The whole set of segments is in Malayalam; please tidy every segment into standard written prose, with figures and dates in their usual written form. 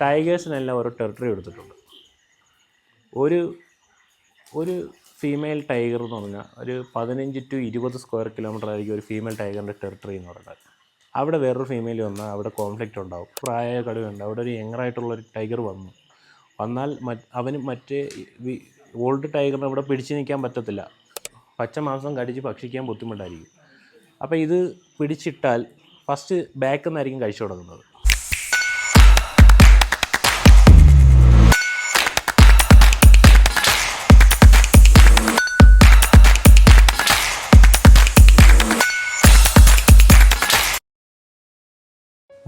ടൈഗേഴ്സിനെല്ലാം ഓരോ ടെറിട്ടറി കൊടുത്തിട്ടുണ്ട്. ഒരു ഒരു ഫീമെയിൽ ടൈഗർ എന്ന് പറഞ്ഞാൽ ഒരു 15 to 20 സ്ക്വയർ കിലോമീറ്റർ ആയിരിക്കും ഒരു ഫീമെയിൽ ടൈഗറിൻ്റെ ടെറിട്ടറി എന്ന് പറയുന്നത്. അവിടെ വേറൊരു ഫീമെയിൽ വന്നാൽ അവിടെ കോൺഫ്ലിക്റ്റ് ഉണ്ടാവും. പ്രായമായ കടുവയുണ്ട്, അവിടെ ഒരു യങ്ങറായിട്ടുള്ളൊരു ടൈഗർ വന്നാൽ അവന് മറ്റേ ഓൾഡ് ടൈഗറിന് അവിടെ പിടിച്ച് നിൽക്കാൻ പറ്റത്തില്ല. പച്ച മാംസം കടിച്ച് ഭക്ഷിക്കാൻ ബുദ്ധിമുട്ടായിരിക്കും. അപ്പോൾ ഇത് പിടിച്ചിട്ടാൽ ഫസ്റ്റ് ബാക്കിൽ നിന്നായിരിക്കും കഴിച്ചു തുടങ്ങുന്നത്.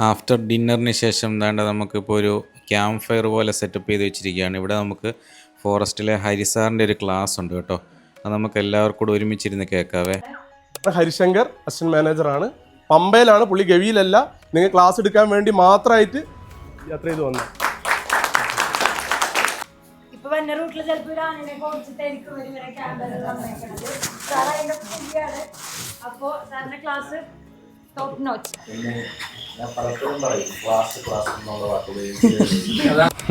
ആഫ്റ്റർ ഡിന്നറിന് ശേഷം വേണ്ട നമുക്കിപ്പോൾ ഒരു ക്യാമ്പ് ഫയർ പോലെ സെറ്റപ്പ് ചെയ്ത് വെച്ചിരിക്കുകയാണ്. ഇവിടെ നമുക്ക് ഫോറസ്റ്റിലെ ഹരിസാറിൻ്റെ ഒരു ക്ലാസ് ഉണ്ട് കേട്ടോ. അത് നമുക്ക് എല്ലാവർക്കും കൂടെ ഒരുമിച്ചിരുന്ന് കേൾക്കാവേ. ഹരിശങ്കർ അസിസ്റ്റന്റ് മാനേജറാണ്. പമ്പയിലാണ്, പുള്ളി ഗവിയിലല്ല. നിങ്ങൾ ക്ലാസ് എടുക്കാൻ വേണ്ടി മാത്രമായിട്ട് യാത്ര ചെയ്ത് വന്നത്.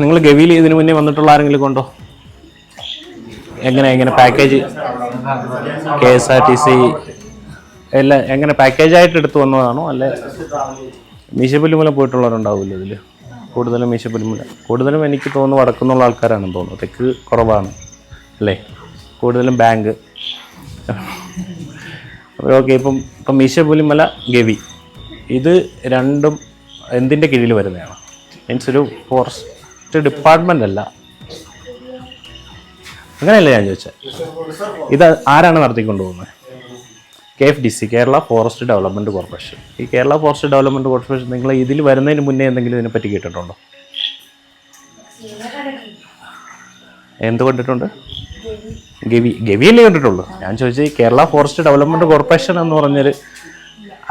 നിങ്ങൾ ഗവിയിൽ ഇതിനു മുന്നേ വന്നിട്ടുള്ള ആരെങ്കിലും കൊണ്ടോ? എങ്ങനെ പാക്കേജ് KSRTC എല്ലാം എങ്ങനെ പാക്കേജായിട്ട് എടുത്തു വന്നതാണോ അല്ലെ മീശപ്പുലിമല പോയിട്ടുള്ളവരുണ്ടാവില്ല ഇതിൽ? കൂടുതലും മീശപ്പുലിമല, കൂടുതലും എനിക്ക് തോന്നുന്നു വടക്കുന്നുള്ള ആൾക്കാരാണെന്ന് തോന്നുന്നു. തെക്ക് കുറവാണ് അല്ലേ? കൂടുതലും ബാങ്ക്. ഓക്കെ, ഇപ്പം മീശപ്പുലിമല, ഗവി, ഇത് രണ്ടും എന്തിൻ്റെ കീഴിൽ വരുന്നതാണ്? മീൻസ് ഒരു ഫോറസ്റ്റ് ഡിപ്പാർട്ട്മെൻ്റ് അല്ല, അങ്ങനെയല്ല ഞാൻ ചോദിച്ചത്. ഇത് ആരാണ് നടത്തിക്കൊണ്ടുപോകുന്നത്? KFDC, Kerala forest development corporation. ഈ കേരള ഫോറസ്റ്റ് ഡെവലപ്മെൻറ്റ് കോർപ്പറേഷൻ നിങ്ങൾ ഇതിൽ വരുന്നതിന് മുന്നേ എന്തെങ്കിലും ഇതിനെപ്പറ്റി കേട്ടിട്ടുണ്ടോ? എന്ത് കണ്ടിട്ടുണ്ട്? ഗവിയല്ലേ കണ്ടിട്ടുള്ളൂ. ഞാൻ ചോദിച്ചത് കേരള ഫോറസ്റ്റ് ഡെവലപ്മെൻറ്റ് കോർപ്പറേഷൻ എന്ന് പറഞ്ഞൊരു,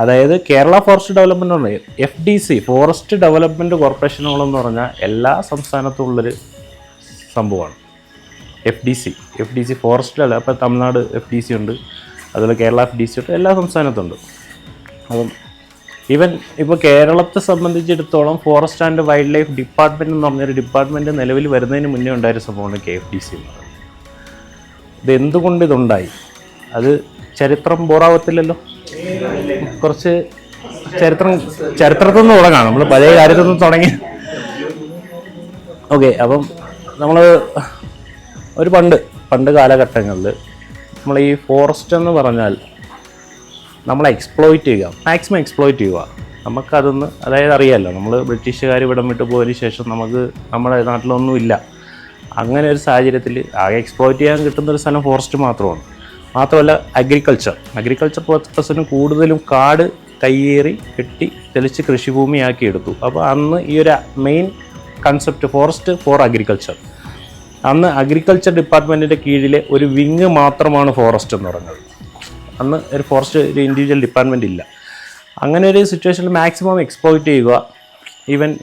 അതായത് കേരള ഫോറസ്റ്റ് ഡെവലപ്മെൻറ്റ് പറഞ്ഞാൽ FDC, ഫോറസ്റ്റ് ഡെവലപ്മെൻറ്റ് കോർപ്പറേഷനുകളെന്ന് പറഞ്ഞാൽ എല്ലാ സംസ്ഥാനത്തും ഉള്ളൊരു സംഭവമാണ്. FDC ഫോറസ്റ്റ് അല്ല. അപ്പോൾ തമിഴ്നാട് FDC ഉണ്ട്, അതുപോലെ കേരള FDC ഉണ്ട്, എല്ലാ സംസ്ഥാനത്തുണ്ട്. അപ്പം ഇപ്പോൾ കേരളത്തെ സംബന്ധിച്ചിടത്തോളം forest and wildlife department എന്ന് പറഞ്ഞൊരു ഡിപ്പാർട്ട്മെൻറ്റ് നിലവിൽ വരുന്നതിന് മുന്നേ ഉണ്ടായൊരു സംഭവമാണ് KFDC എന്ന് പറയുന്നത്. ഇതെന്തുകൊണ്ട് ഇതുണ്ടായി? അത് ചരിത്രം ബോറാവത്തില്ലല്ലോ. കുറച്ച് ചരിത്രത്തിൽ നിന്ന് തുടങ്ങാം. നമ്മൾ പഴയ കാര്യത്തിൽ നിന്ന് തുടങ്ങി. ഓക്കെ, അപ്പം നമ്മൾ ഒരു പണ്ട് കാലഘട്ടങ്ങളിൽ നമ്മൾ ഈ ഫോറസ്റ്റ് എന്ന് പറഞ്ഞാൽ നമ്മളെ എക്സ്പ്ലോയിറ്റ് ചെയ്യുക, മാക്സിമം എക്സ്പ്ലോയിറ്റ് ചെയ്യുക. നമുക്കതൊന്ന്, അതായത് അറിയാമല്ലോ, നമ്മൾ ബ്രിട്ടീഷുകാർ ഇവിടം വിട്ട് പോയതിന് ശേഷം നമുക്ക് നമ്മുടെ നാട്ടിലൊന്നുമില്ല. അങ്ങനെ ഒരു സാഹചര്യത്തിൽ ആകെ എക്സ്പ്ലോയിറ്റ് ചെയ്യാൻ കിട്ടുന്നൊരു സ്ഥലം ഫോറസ്റ്റ് മാത്രമാണ്. മാത്രമല്ല അഗ്രികൾച്ചർ പർപ്പസിന് കൂടുതലും കാട് കയ്യേറി കെട്ടി തെളിച്ച് കൃഷിഭൂമിയാക്കി എടുത്തു. അപ്പോൾ അന്ന് ഈ ഒരു main concept forest four agriculture, അന്ന് അഗ്രികൾച്ചർ ഡിപ്പാർട്ട്മെൻറ്റിൻ്റെ കീഴിലെ ഒരു വിങ് മാത്രമാണ് ഫോറസ്റ്റ് എന്ന് പറഞ്ഞത്. അന്ന് ഒരു ഫോറസ്റ്റ് ഒരു ഇൻഡിവിജ്വൽ ഡിപ്പാർട്ട്മെൻറ്റ് ഇല്ല. അങ്ങനെ ഒരു സിറ്റുവേഷനിൽ മാക്സിമം എക്സ്പ്ലോയിറ്റ് ചെയ്യുക.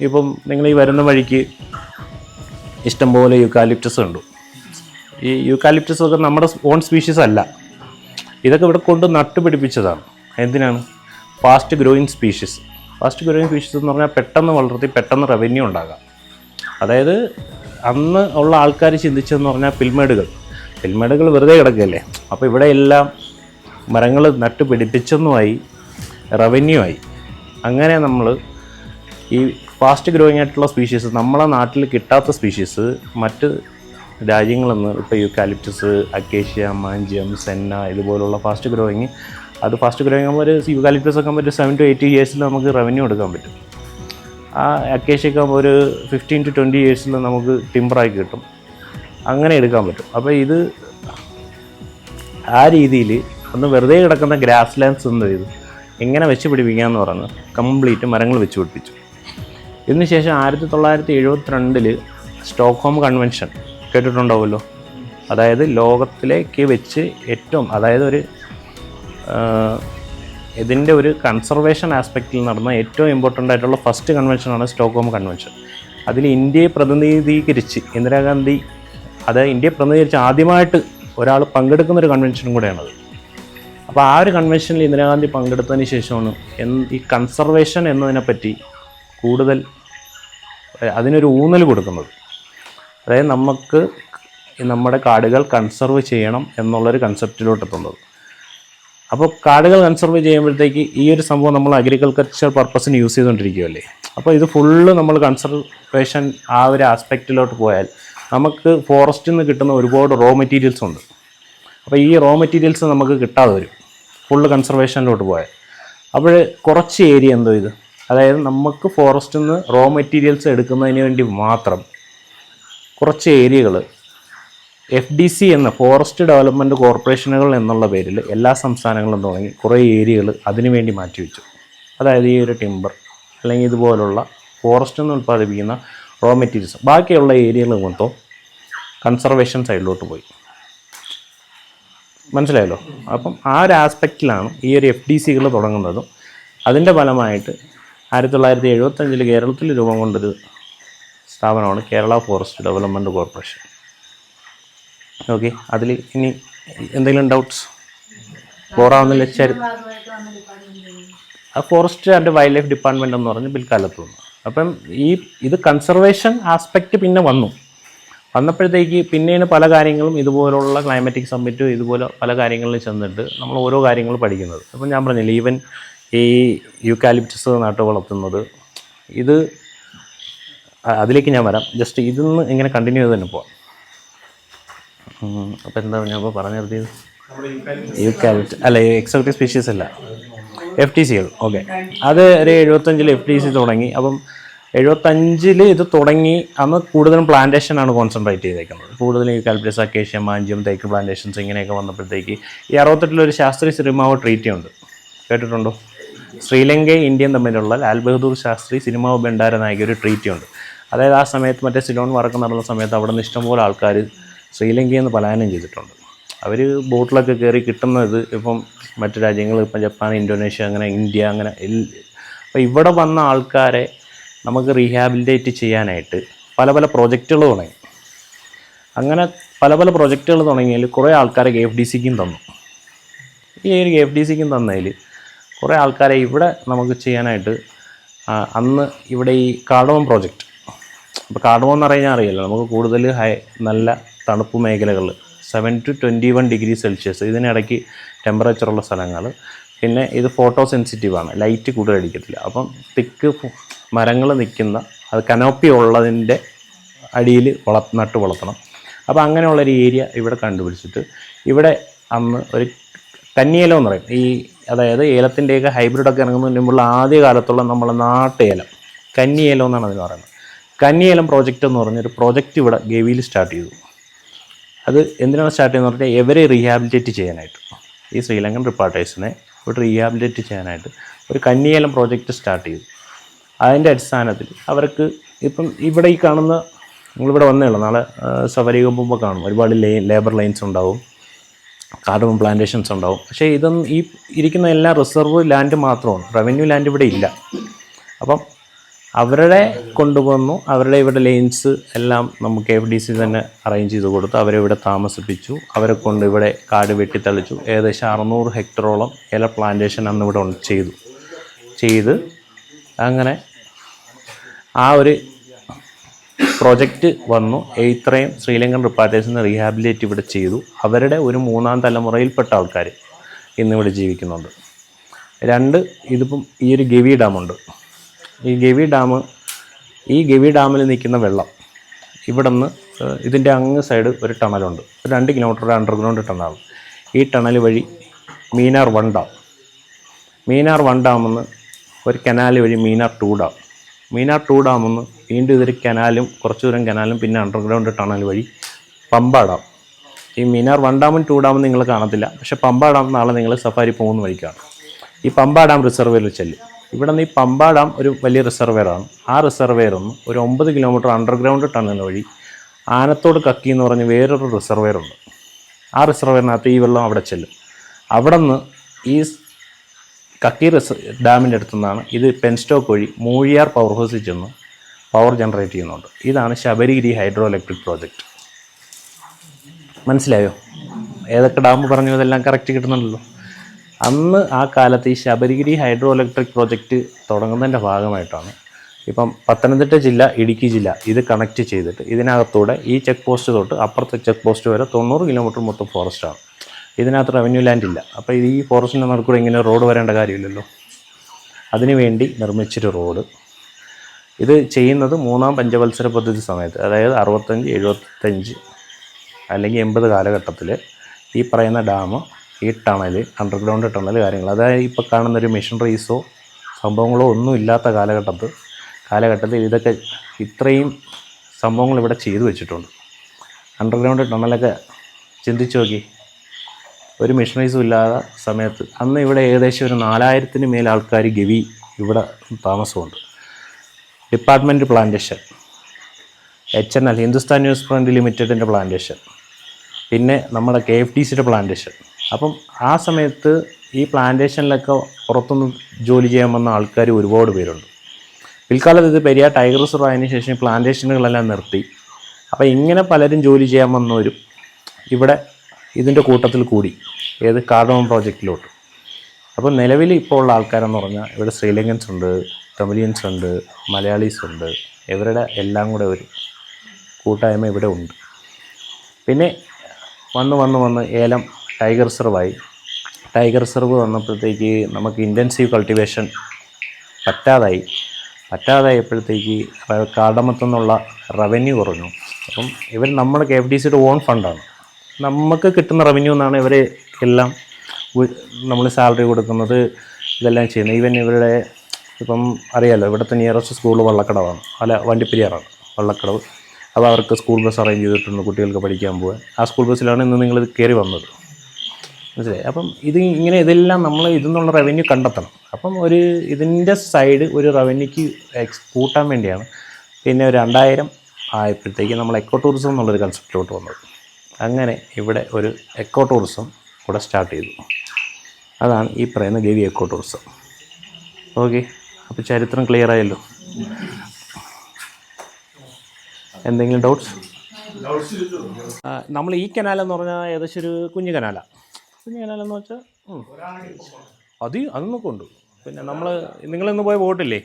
ഇപ്പം നിങ്ങൾ ഈ വരുന്ന വഴിക്ക് ഇഷ്ടംപോലെ യൂക്കാലിപ്റ്റസ് ഉണ്ട്. ഈ യൂക്കാലിപ്റ്റസ് ഒക്കെ നമ്മുടെ ഓൺ സ്പീഷീസ് അല്ല, ഇതൊക്കെ ഇവിടെ കൊണ്ട് നട്ടുപിടിപ്പിച്ചതാണ്. എന്തിനാണ്? ഫാസ്റ്റ് ഗ്രോയിങ് സ്പീഷീസ് എന്ന് പറഞ്ഞാൽ പെട്ടെന്ന് വളർത്തി പെട്ടെന്ന് റവന്യൂ ഉണ്ടാകാം. അതായത് അന്ന് ഉള്ള ആൾക്കാർ ചിന്തിച്ചതെന്ന് പറഞ്ഞാൽ പിൽമേടുകൾ വെറുതെ കിടക്കുകയല്ലേ. അപ്പോൾ ഇവിടെ എല്ലാം മരങ്ങൾ നട്ടുപിടിപ്പിച്ചെന്നുമായി, റവന്യൂ ആയി. അങ്ങനെ നമ്മൾ ഈ ഫാസ്റ്റ് ഗ്രോയിങ് ആയിട്ടുള്ള സ്പീഷീസ്, നമ്മളെ നാട്ടിൽ കിട്ടാത്ത സ്പീഷീസ് മറ്റ് രാജ്യങ്ങളിൽ നിന്ന്, ഇപ്പോൾ യൂക്കാലിപ്റ്റസ്, അക്കേഷ്യ, മാഞ്ചിയം, സെന്ന ഇതുപോലുള്ള ഫാസ്റ്റ് ഗ്രോയിങ് ആകുമ്പോൾ ഒരു യൂക്കാലിപ്റ്റസ് ഒക്കെ ആകുമ്പോൾ ഒരു 7 to 8 ഇയേഴ്സിൽ നമുക്ക് റവന്യൂ എടുക്കാൻ പറ്റും. ആ അക്കേഷ്യയൊക്കെ ആകുമ്പോൾ ഒരു 15 to 20 ഇയേഴ്സിൽ നമുക്ക് ടിമ്പറായി കിട്ടും. അങ്ങനെ എടുക്കാൻ പറ്റും. അപ്പോൾ ഇത് ആ രീതിയിൽ ഒന്ന് വെറുതെ കിടക്കുന്ന ഗ്രാസ് ലാൻഡ്സ് എന്ത് ചെയ്തു, എങ്ങനെ വെച്ച് പിടിപ്പിക്കാമെന്ന് പറഞ്ഞ് കംപ്ലീറ്റ് മരങ്ങൾ വെച്ച് പിടിപ്പിച്ചു. ഇതിനുശേഷം 1972 സ്റ്റോക്ക്ഹോം കൺവെൻഷൻ കേട്ടിട്ടുണ്ടാവുമല്ലോ. അതായത് ലോകത്തിലേക്ക് വെച്ച് ഏറ്റവും, അതായത് ഇതിൻ്റെ ഒരു കൺസർവേഷൻ ആസ്പെക്റ്റിൽ നടന്ന ഏറ്റവും ഇമ്പോർട്ടൻ്റ് ആയിട്ടുള്ള ഫസ്റ്റ് കൺവെൻഷനാണ് സ്റ്റോക്ക്ഹോം കൺവെൻഷൻ. അതിൽ ഇന്ത്യയെ പ്രതിനിധീകരിച്ച് ഇന്ദിരാഗാന്ധി, അതായത് ഇന്ത്യയെ പ്രതിനിധീകരിച്ച് ആദ്യമായിട്ട് ഒരാൾ പങ്കെടുക്കുന്നൊരു കൺവെൻഷനും കൂടെയാണത്. അപ്പോൾ ആ ഒരു കൺവെൻഷനിൽ ഇന്ദിരാഗാന്ധി പങ്കെടുത്തതിന് ശേഷമാണ് ഈ കൺസർവേഷൻ എന്നതിനെപ്പറ്റി കൂടുതൽ അതിനൊരു ഊന്നൽ കൊടുക്കുന്നത്. അതായത് നമുക്ക് നമ്മുടെ കാടുകൾ കൺസർവ് ചെയ്യണം എന്നുള്ളൊരു കൺസെപ്റ്റിലോട്ട് എത്തുന്നത്. അപ്പോൾ കാടുകൾ കൺസർവ് ചെയ്യുമ്പോഴത്തേക്ക് ഈ ഒരു സംഭവം നമ്മൾ അഗ്രികൾച്ചർ പർപ്പസിന് യൂസ് ചെയ്തുകൊണ്ടിരിക്കുകയല്ലേ. അപ്പോൾ ഇത് ഫുള്ള് നമ്മൾ കൺസർവേഷൻ ആ ഒരു ആസ്പെക്റ്റിലോട്ട് പോയാൽ നമുക്ക് ഫോറസ്റ്റിൽ നിന്ന് കിട്ടുന്ന ഒരുപാട് റോ മെറ്റീരിയൽസ് ഉണ്ട്. അപ്പോൾ ഈ റോ മെറ്റീരിയൽസ് നമുക്ക് കിട്ടാതെ വരും ഫുള്ള് കൺസർവേഷനിലോട്ട് പോയാൽ. അപ്പോൾ കുറച്ച് ഏരിയ എന്തോ ഇത്, അതായത് നമുക്ക് ഫോറസ്റ്റിൽ നിന്ന് റോ മെറ്റീരിയൽസ് എടുക്കുന്നതിന് വേണ്ടി മാത്രം കുറച്ച് ഏരിയകൾ FDC എന്ന ഫോറസ്റ്റ് ഡെവലപ്മെൻറ്റ് കോർപ്പറേഷനുകൾ എന്നുള്ള പേരിൽ എല്ലാ സംസ്ഥാനങ്ങളും തുടങ്ങി കുറേ ഏരിയകൾ അതിനു വേണ്ടി മാറ്റിവെച്ചു. അതായത് ഈ ഒരു ടിമ്പർ അല്ലെങ്കിൽ ഇതുപോലുള്ള ഫോറസ്റ്റിൽ നിന്ന് ഉൽപ്പാദിപ്പിക്കുന്ന റോ മെറ്റീരിയൽസ്, ബാക്കിയുള്ള ഏരിയകൾ മൊത്തം കൺസർവേഷൻ സൈഡിലോട്ട് പോയി. മനസ്സിലായല്ലോ? അപ്പം ആ ഒരു ആസ്പെക്റ്റിലാണ് ഈ ഒരു FDCകൾ തുടങ്ങുന്നതും. അതിൻ്റെ ഫലമായിട്ട് 1975 കേരളത്തിൽ രൂപം കൊണ്ടൊരു സ്ഥാപനമാണ് Kerala forest development corporation. Okay, അതിൽ ഇനി എന്തെങ്കിലും ഡൗട്ട്സ് പോറാവുന്നില്ല? Forest and wildlife department എന്ന് പറഞ്ഞ് പിൽക്കാലത്ത് വന്നു. അപ്പം ഇത് കൺസർവേഷൻ ആസ്പെക്റ്റ് പിന്നെ വന്നപ്പോഴത്തേക്ക് പിന്നെയാണ് പല കാര്യങ്ങളും ഇതുപോലുള്ള ക്ലൈമാറ്റിക് സമ്മിറ്റും ഇതുപോലെ പല കാര്യങ്ങളിൽ ചെന്നിട്ട് നമ്മൾ ഓരോ കാര്യങ്ങൾ പഠിക്കുന്നത്. അപ്പം ഞാൻ പറഞ്ഞില്ല, ഈവൻ ഈ യൂക്കാലിപ്റ്റസ് നട്ട് വളർത്തുന്നത്, ഇത് അതിലേക്ക് ഞാൻ വരാം. ജസ്റ്റ് ഇതിന്ന് ഇങ്ങനെ കണ്ടിന്യൂ ചെയ്ത് തന്നെ പോവാം. അപ്പോൾ എന്താ ഞാൻ ഇപ്പോൾ പറഞ്ഞു നിർത്തിയത്? യൂക്കാലിപ്റ്റ് അല്ല, എക്സോട്ടിക് സ്പീഷീസ് അല്ല, FTCകൾ. ഓക്കെ, അത് ഒരു 75 FTC തുടങ്ങി. അപ്പം 75 ഇത് തുടങ്ങി. അന്ന് കൂടുതലും പ്ലാന്റേഷനാണ് കോൺസെൻട്രേറ്റ് ചെയ്തേക്കുന്നത്. കൂടുതലും യൂക്കാലിപ്റ്റസ്, അക്കേഷ്യ, മാഞ്ചിയം, തേക്ക് പ്ലാന്റേഷൻസ് ഇങ്ങനെയൊക്കെ വന്നപ്പോഴത്തേക്ക് ഈ 68 ഒരു ശാസ്ത്രി സിനിമാവ് ട്രീറ്റി ഉണ്ട്, കേട്ടിട്ടുണ്ടോ? ശ്രീലങ്കയും ഇന്ത്യയും തമ്മിലുള്ള ലാൽ ബഹദൂർ ശാസ്ത്രി സിനിമാവ് ഭണ്ഡാര നായിക ഒരു ട്രീറ്റി ഉണ്ട്. അതായത് ആ സമയത്ത് മറ്റേ സിലോൺ വർക്ക് നടന്ന സമയത്ത് അവിടെ നിന്ന് ഇഷ്ടംപോലെ ആൾക്കാർ ശ്രീലങ്കയിൽ നിന്ന് പലായനം ചെയ്തിട്ടുണ്ട്. അവർ ബോട്ടിലൊക്കെ കയറി കിട്ടുന്നത് ഇപ്പം മറ്റു രാജ്യങ്ങൾ, ഇപ്പം ജപ്പാൻ, ഇന്തോനേഷ്യ, അങ്ങനെ ഇന്ത്യ, അങ്ങനെ അപ്പോൾ ഇവിടെ വന്ന ആൾക്കാരെ നമുക്ക് റീഹാബിലിറ്റേറ്റ് ചെയ്യാനായിട്ട് പല പല പ്രോജക്റ്റുകൾ തുടങ്ങി. അങ്ങനെ പല പല പ്രോജക്റ്റുകൾ തുടങ്ങിയതിൽ കുറേ ആൾക്കാരെ FDCക്കും തന്നു. ഈ ഒരു FDCക്കും തന്നതിൽ കുറേ ആൾക്കാരെ ഇവിടെ നമുക്ക് ചെയ്യാനായിട്ട് അന്ന് ഇവിടെ ഈ കാർഡമം പ്രോജക്റ്റ്. അപ്പോൾ കാർഡമം എന്ന് പറഞ്ഞാൽ അറിയില്ല, നമുക്ക് കൂടുതൽ നല്ല തണുപ്പ് മേഖലകൾ 7 to 21 ഡിഗ്രി സെൽഷ്യസ് ഇതിനിടയ്ക്ക് ടെമ്പറേച്ചറുള്ള സ്ഥലങ്ങൾ. പിന്നെ ഇത് ഫോട്ടോ സെൻസിറ്റീവാണ്, ലൈറ്റ് കൂടുതൽ അടിക്കത്തില്ല. അപ്പം തിക്ക് മരങ്ങൾ നിൽക്കുന്ന, അത് കനോപ്പി ഉള്ളതിൻ്റെ അടിയിൽ നട്ട് വളർത്തണം. അപ്പോൾ അങ്ങനെയുള്ളൊരു ഏരിയ ഇവിടെ കണ്ടുപിടിച്ചിട്ട് ഇവിടെ അന്ന് ഒരു കന്നിയേലം എന്ന് പറയും. അതായത് ഏലത്തിൻ്റെയൊക്കെ ഹൈബ്രിഡൊക്കെ ഇറങ്ങുന്നതിന് മുമ്പുള്ള ആദ്യ കാലത്തുള്ള നമ്മളെ നാട്ടേലം, കന്നിയേലം എന്നാണ് അതിന് പറയുന്നത്. കന്നിയേലം പ്രോജക്റ്റ് എന്ന് പറഞ്ഞൊരു പ്രോജക്റ്റ് ഇവിടെ ഗവിയിൽ സ്റ്റാർട്ട് ചെയ്തു. അത് എന്തിനാണ് സ്റ്റാർട്ട് ചെയ്യുന്നത് പറഞ്ഞാൽ ഇവരെ റീഹാബിലിറ്റേറ്റ് ചെയ്യാനായിട്ട്, ഈ ശ്രീലങ്കൻ റിപ്പാർട്ടേഴ്സിനെ ഇവിടെ റീഹാബിലിറ്റേറ്റ് ചെയ്യാനായിട്ട് ഒരു കന്നിയേലം പ്രോജക്റ്റ് സ്റ്റാർട്ട് ചെയ്തു. അതിൻ്റെ അടിസ്ഥാനത്തിൽ അവർക്ക് ഇപ്പം ഇവിടെ ഈ കാണുന്ന, നിങ്ങളിവിടെ വന്നേ ഉള്ളൂ, നാളെ സഫാരി പോകുമ്പോൾ കാണും, ഒരുപാട് ലേബർ ലൈൻസ് ഉണ്ടാവും, കാർഡമം പ്ലാന്റേഷൻസ് ഉണ്ടാവും. പക്ഷേ ഇതൊന്നും ഈ ഇരിക്കുന്ന എല്ലാം റിസർവ് ലാൻഡ് മാത്രമാണ്, റവന്യൂ ലാൻഡ് ഇവിടെ ഇല്ല. അപ്പം അവരുടെ കൊണ്ടുവന്നു, അവരുടെ ഇവിടെ ലൈൻസ് എല്ലാം നമുക്ക് FDC തന്നെ അറേഞ്ച് ചെയ്ത് കൊടുത്ത് അവരെ ഇവിടെ താമസിപ്പിച്ചു. അവരെ കൊണ്ട് ഇവിടെ കാട് വെട്ടിത്തളിച്ചു. ഏകദേശം 600 ഹെക്ടറോളം ഏല പ്ലാന്റേഷൻ അന്ന് ഇവിടെ ചെയ്ത് അങ്ങനെ ആ ഒരു പ്രോജക്റ്റ് വന്നു. ഇത്രയും ശ്രീലങ്കൻ റിപ്പാർട്ടേഴ്സിന് റീഹാബിലിറ്റേറ്റ് ഇവിടെ ചെയ്തു. അവരുടെ ഒരു 3ാം തലമുറയിൽപ്പെട്ട ആൾക്കാർ ഇന്നിവിടെ ജീവിക്കുന്നുണ്ട്. 2, ഇതിപ്പം ഈ ഒരു ഗവി ഡാമുണ്ട്. ഈ ഗവി ഡാമിൽ നിൽക്കുന്ന വെള്ളം ഇവിടെ നിന്ന് ഇതിൻ്റെ അങ്ങ് സൈഡ് ഒരു ടണലുണ്ട്, 2 കിലോമീറ്റർ അണ്ടർഗ്രൗണ്ട് ടണലാണ്. ഈ ടണൽ വഴി മീനാർ 1 ഡാം, മീനാർ 1 ഡാമെന്ന് ഒരു കനാൽ വഴി മീനാർ 2 ഡാം, മീനാർ 2 ഡാമെന്ന് വീണ്ടും ഇതൊരു കനാലും കുറച്ച് ദൂരം കനാലും പിന്നെ അണ്ടർഗ്രൗണ്ട് ടണൽ വഴി പമ്പ ഡാം. ഈ മീനാർ 1 ഡാമും 2 ഡാമും നിങ്ങൾ കാണത്തില്ല, പക്ഷേ പമ്പ ഡാം നാളെ നിങ്ങൾ സഫാരി പോകുന്ന വഴിക്കാണ്. ഈ പമ്പ ഡാം റിസർവെയറിൽ ചെല്ലും. ഇവിടെ നിന്ന് ഈ പമ്പ ഡാം ഒരു വലിയ റിസർവെയറാണ്. ആ റിസർവെയറിൽ നിന്ന് ഒരു 9 കിലോമീറ്റർ അണ്ടർഗ്രൗണ്ട് ടണൽ വഴി ആനത്തോട് കക്കി എന്ന് പറഞ്ഞ് വേറൊരു റിസർവെയറുണ്ട്. ആ റിസർവെയറിനകത്ത് ഈ വെള്ളം അവിടെ ചെല്ലും. അവിടെ നിന്ന് ഈ കക്കി ഡാമിൻ്റെ അടുത്തു നിന്നാണ് ഇത് പെൻസ്റ്റോക്ക് വഴി മൂഴിയാർ പവർ ഹൗസിൽ ചെന്ന് പവർ ജനറേറ്റ് ചെയ്യുന്നുണ്ട്. ഇതാണ് ശബരിഗിരി ഹൈഡ്രോ ഇലക്ട്രിക് പ്രോജക്റ്റ്. മനസ്സിലായോ? ഏതൊക്കെ ഡാം പറഞ്ഞു അതെല്ലാം കറക്റ്റ് കിട്ടുന്നുണ്ടല്ലോ. അന്ന് ആ കാലത്ത് ഈ ശബരിഗിരി ഹൈഡ്രോ ഇലക്ട്രിക് പ്രോജക്റ്റ് തുടങ്ങുന്നതിൻ്റെ ഭാഗമായിട്ടാണ് ഇപ്പം പത്തനംതിട്ട ജില്ല, ഇടുക്കി ജില്ല ഇത് കണക്ട് ചെയ്തിട്ട് ഇതിനകത്തൂടെ ഈ ചെക്ക് പോസ്റ്റ് തൊട്ട് അപ്പുറത്തെ ചെക്ക് പോസ്റ്റ് വരെ 90 കിലോമീറ്റർ മൊത്തം ഫോറസ്റ്റാണ്. ഇതിനകത്ത് റവന്യൂ ലാൻഡ് ഇല്ല. അപ്പോൾ ഈ ഫോറസ്റ്റിൻ്റെ നടുക്കൂടെ ഇങ്ങനെ റോഡ് വരേണ്ട കാര്യമില്ലല്ലോ. അതിനുവേണ്ടി നിർമ്മിച്ചൊരു റോഡ്. ഇത് ചെയ്യുന്നത് 3ാം പഞ്ചവത്സര പദ്ധതി സമയത്ത്, അതായത് 65, 75 അല്ലെങ്കിൽ 80 കാലഘട്ടത്തിൽ ഈ പറയുന്ന ഡാം, ഈ ടണൽ, അണ്ടർഗ്രൗണ്ട് ടണൽ കാര്യങ്ങൾ, അതായത് ഇപ്പോൾ കാണുന്നൊരു മെഷീനറീസോ സംഭവങ്ങളോ ഒന്നും ഇല്ലാത്ത കാലഘട്ടത്തിൽ ഇതൊക്കെ ഇത്രയും സംഭവങ്ങൾ ഇവിടെ ചെയ്തു വെച്ചിട്ടുണ്ട്. അണ്ടർഗ്രൗണ്ട് ടണലൊക്കെ ചിന്തിച്ച് നോക്കി, ഒരു മെഷീനറീസും ഇല്ലാത്ത സമയത്ത് അന്ന് ഇവിടെ ഏകദേശം ഒരു 4000-ന് മേൽ ആൾക്കാർ ഗവി ഇവിടെ താമസമുണ്ട്. Department plantation, HNL Hindustan newsprint ലിമിറ്റഡിൻ്റെ പ്ലാന്റേഷൻ, പിന്നെ നമ്മുടെ KFTCയുടെ പ്ലാന്റേഷൻ. അപ്പം ആ സമയത്ത് ഈ പ്ലാന്റേഷനിലൊക്കെ പുറത്തുനിന്ന് ജോലി ചെയ്യാൻ വന്ന ആൾക്കാർ ഒരുപാട് പേരുണ്ട്. പിൽക്കാലത്ത് ഇത് പെരിയാർ ടൈഗർ റിസർവ് ആയതിനു ശേഷം പ്ലാന്റേഷനുകളെല്ലാം നിർത്തി. അപ്പോൾ ഇങ്ങനെ പലരും ജോലി ചെയ്യാൻ വന്നവരും ഇവിടെ ഇതിൻ്റെ കൂട്ടത്തിൽ കൂടി, ഏത് കാർഡമം പ്രോജക്റ്റിലോട്ട്. അപ്പോൾ നിലവിൽ ഇപ്പോൾ ഉള്ള ആൾക്കാരെന്ന് പറഞ്ഞാൽ ഇവിടെ ശ്രീലങ്കൻസ് ഉണ്ട്, തമിഴിയൻസ് ഉണ്ട്, മലയാളീസ് ഉണ്ട്. ഇവരുടെ എല്ലാം കൂടെ ഒരു കൂട്ടായ്മ ഇവിടെ ഉണ്ട്. പിന്നെ വന്ന് ഏലം ടൈഗർ റിസർവായി. ടൈഗർ റിസർവ് വന്നപ്പോഴത്തേക്ക് നമുക്ക് ഇൻറ്റൻസീവ് കൾട്ടിവേഷൻ പറ്റാതായപ്പോഴത്തേക്ക് കാർഡമത്തു നിന്നുള്ള റവന്യൂ കുറഞ്ഞു. അപ്പം ഇവർ നമ്മുടെ KFTCയുടെ ഓൺ ഫണ്ടാണ്. നമുക്ക് കിട്ടുന്ന റവന്യൂ എന്നാണ് ഇവർ എല്ലാം നമ്മൾ സാലറി കൊടുക്കുന്നത്, ഇതെല്ലാം ചെയ്യുന്നത്. ഈവൻ ഇവരുടെ ഇപ്പം അറിയാമല്ലോ, ഇവിടുത്തെ നിയറസ്റ്റ് സ്കൂൾ വള്ളക്കടവാണ്, വണ്ടിപ്പെരിയാറാണ് വള്ളക്കടവ്. അപ്പോൾ അവർക്ക് സ്കൂൾ ബസ് അറേഞ്ച് ചെയ്തിട്ടുണ്ട് കുട്ടികൾക്ക് പഠിക്കാൻ പോകാൻ. ആ സ്കൂൾ ബസ്സിലാണ് ഇന്ന് നിങ്ങൾ കയറി വന്നത്, മനസ്സിലായി. അപ്പം ഇതെല്ലാം നമ്മൾ ഇതിൽ നിന്നുള്ള റവന്യൂ കണ്ടെത്തണം. അപ്പം ഇതിൻ്റെ സൈഡ് ഒരു റവന്യൂക്ക് കൂട്ടാൻ വേണ്ടിയാണ് പിന്നെ ഒരു 2000 ആയപ്പോഴത്തേക്ക് നമ്മൾ എക്കോ ടൂറിസം എന്നുള്ളൊരു കൺസെപ്റ്റിലോട്ട് വന്നത്. അങ്ങനെ ഇവിടെ ഒരു എക്കോ ടൂറിസം ഇവിടെ സ്റ്റാർട്ട് ചെയ്തു. അതാണ് ഈ പറയുന്ന ഗവി എക്കോ ടൂറിസം. ഓക്കെ, അപ്പോൾ ചരിത്രം ക്ലിയർ ആയല്ലോ. എന്തെങ്കിലും ഡൗട്ട്സ്? നമ്മൾ ഈ കനാലെന്ന് പറഞ്ഞാൽ ഏകദേശം ഒരു കുഞ്ഞു കനാലെന്ന് വെച്ചാൽ അതൊന്നൊക്കെ ഉണ്ട്. പിന്നെ നിങ്ങളിന്ന് പോയ ബോട്ടില്ലേ,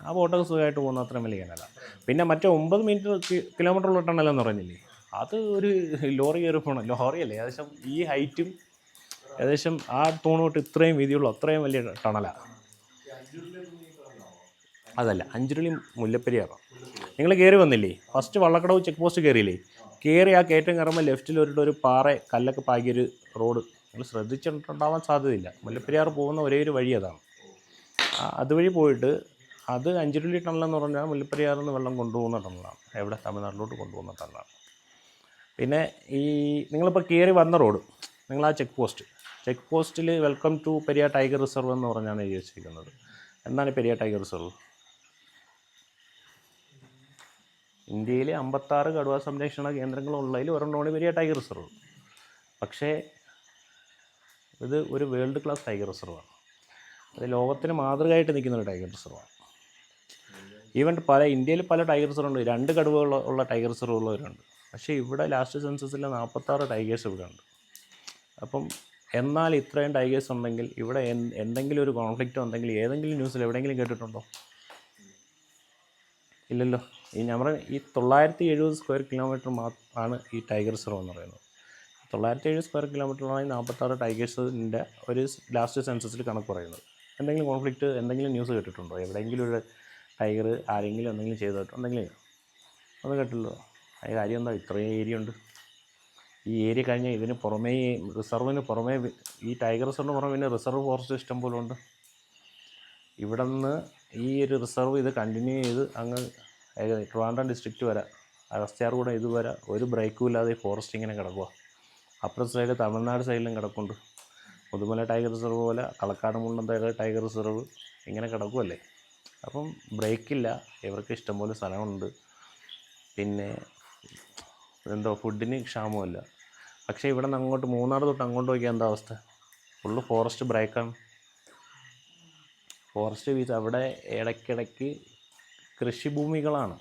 ആ ബോട്ടൊക്കെ സുഖമായിട്ട് പോകുന്ന അത്രയും വലിയ കനാലാണ്. പിന്നെ മറ്റേ 9 കിലോമീറ്റർ ഉള്ള ടണലെന്ന് പറഞ്ഞില്ലേ, അത് ഒരു ലോറി കയറി പോകണം. ലോറിയല്ലേ, ഏകദേശം ഈ ഹൈറ്റും ഏകദേശം ആ തൂണോട്ട് ഇത്രയും വീതിയുള്ള അത്രയും വലിയ ടണലാണ്. അതല്ല, അഞ്ചുരുളി മുല്ലപ്പെരിയാറാണ്. നിങ്ങൾ കയറി വന്നില്ലേ, ഫസ്റ്റ് വള്ളക്കടവ് ചെക്ക് പോസ്റ്റ് കയറിയില്ലേ, കയറി ആ കയറ്റം കയറുമ്പോൾ ലെഫ്റ്റിൽ ഒരു കല്ലൊക്കെ പാകിയൊരു റോഡ് നിങ്ങൾ ശ്രദ്ധിച്ചിട്ടുണ്ടാവാൻ സാധ്യതയില്ല. മുല്ലപ്പെരിയാർ പോകുന്ന ഒരേ ഒരു വഴി അതാണ്. അതുവഴി പോയിട്ട് അത് അഞ്ചുരുളി ടണലെന്ന് പറഞ്ഞാൽ മുല്ലപ്പെരിയാറിൽ നിന്ന് വെള്ളം കൊണ്ടുപോകുന്ന ടണലാണ്. എവിടെ? തമിഴ്നാട്ടിലോട്ട് കൊണ്ടുപോകുന്ന ടണലാണ്. പിന്നെ നിങ്ങളിപ്പോൾ കയറി വന്ന റോഡ്, നിങ്ങൾ ആ ചെക്ക് പോസ്റ്റിൽ welcome to Periyar tiger reserve എന്ന് പറഞ്ഞാണ് എഴുതി വെച്ചിരിക്കുന്നത്. എന്താണ് പെരിയാർ ടൈഗർ റിസർവ്? ഇന്ത്യയിൽ 56 കടുവ സംരക്ഷണ കേന്ദ്രങ്ങളുള്ളതിൽ ഒരെണ്ണമാണ് പെരിയാർ ടൈഗർ റിസർവ്. പക്ഷേ ഇത് ഒരു വേൾഡ് ക്ലാസ് ടൈഗർ റിസർവാണ്. അത് ലോകത്തിന് മാതൃകയായിട്ട് നിൽക്കുന്ന ഒരു ടൈഗർ റിസർവാണ്. ഈവൻ ഇന്ത്യയിൽ പല ടൈഗർ റിസർവ് ഉണ്ട്, 2 കടുവകളുള്ള ടൈഗർ റിസർവ് ഉള്ളവരുണ്ട്. പക്ഷേ ഇവിടെ ലാസ്റ്റ് സെൻസസിൽ 46 ടൈഗേഴ്സ് ഇവിടെ ഉണ്ട്. അപ്പം എന്നാൽ ഇത്രയും ടൈഗേഴ്സ് ഉണ്ടെങ്കിൽ ഇവിടെ എന്തെങ്കിലും ഒരു കോൺഫ്ലിക്റ്റ് ഉണ്ടെങ്കിൽ ഏതെങ്കിലും ന്യൂസിൽ എവിടെയെങ്കിലും കേട്ടിട്ടുണ്ടോ? ഇല്ലല്ലോ. ഈ 970 സ്ക്വയർ കിലോമീറ്റർ ആണ് ഈ ടൈഗർ റിസർവ് എന്ന് പറയുന്നത്. 970 സ്ക്വയർ കിലോമീറ്ററിലാണ് 46 ടൈഗേഴ്സിൻ്റെ ഒരു ലാസ്റ്റ് സെൻസസിൽ കണക്ക് പറയുന്നത്. എന്തെങ്കിലും കോൺഫ്ലിക്റ്റ്, എന്തെങ്കിലും ന്യൂസ് കേട്ടിട്ടുണ്ടോ? എവിടെയെങ്കിലും ഒരു ടൈഗർ ആരെങ്കിലും എന്തെങ്കിലും ചെയ്തിട്ടുണ്ടെങ്കിൽ ഒന്നും കേട്ടില്ലല്ലോ. അതിന് കാര്യം എന്താ? ഇത്രയും ഏരിയ ഉണ്ട്. ഈ ഏരിയ കഴിഞ്ഞാൽ ഇതിന് പുറമേ, റിസർവിന് പുറമേ, ഈ ടൈഗർ റിസർവിന് പുറമെ പിന്നെ റിസർവ് ഫോറസ്റ്റ് ഇഷ്ടം പോലെ ഉണ്ട്. ഇവിടെ നിന്ന് ഈ ഒരു റിസർവ് ഇത് കണ്ടിന്യൂ ചെയ്ത് അങ്ങ് ട്രിവാൻഡ്രം ഡിസ്ട്രിക്റ്റ് വരെ, അഗസ്ത്യാർകൂടം ഇതുവരെ ഒരു ബ്രേക്കും ഇല്ലാതെ ഈ ഫോറസ്റ്റ് ഇങ്ങനെ കിടക്കുക. അപ്പുറത്തെ സൈഡ് തമിഴ്നാട് സൈഡിലും കിടക്കുന്നുണ്ട്. മുതുമല ടൈഗർ റിസർവ് പോലെ കളക്കാട് മുണ്ടന്തേടെ ടൈഗർ റിസർവ് ഇങ്ങനെ കിടക്കുമല്ലേ. അപ്പം ബ്രേക്കില്ല, ഇവർക്ക് ഇഷ്ടംപോലെ സ്ഥലമുണ്ട്. പിന്നെ ഫുഡിന് ക്ഷാമമില്ല. പക്ഷേ ഇവിടെ നിന്ന് അങ്ങോട്ട് മൂന്നാർ തൊട്ട് അങ്ങോട്ട് നോക്കിയാൽ എന്താ അവസ്ഥ? ഫുള്ള് ഫോറസ്റ്റ് ബ്രേക്കാണ്. ഫോറസ്റ്റ് വീസ് അവിടെ ഇടയ്ക്കിടയ്ക്ക് കൃഷിഭൂമികളാണ്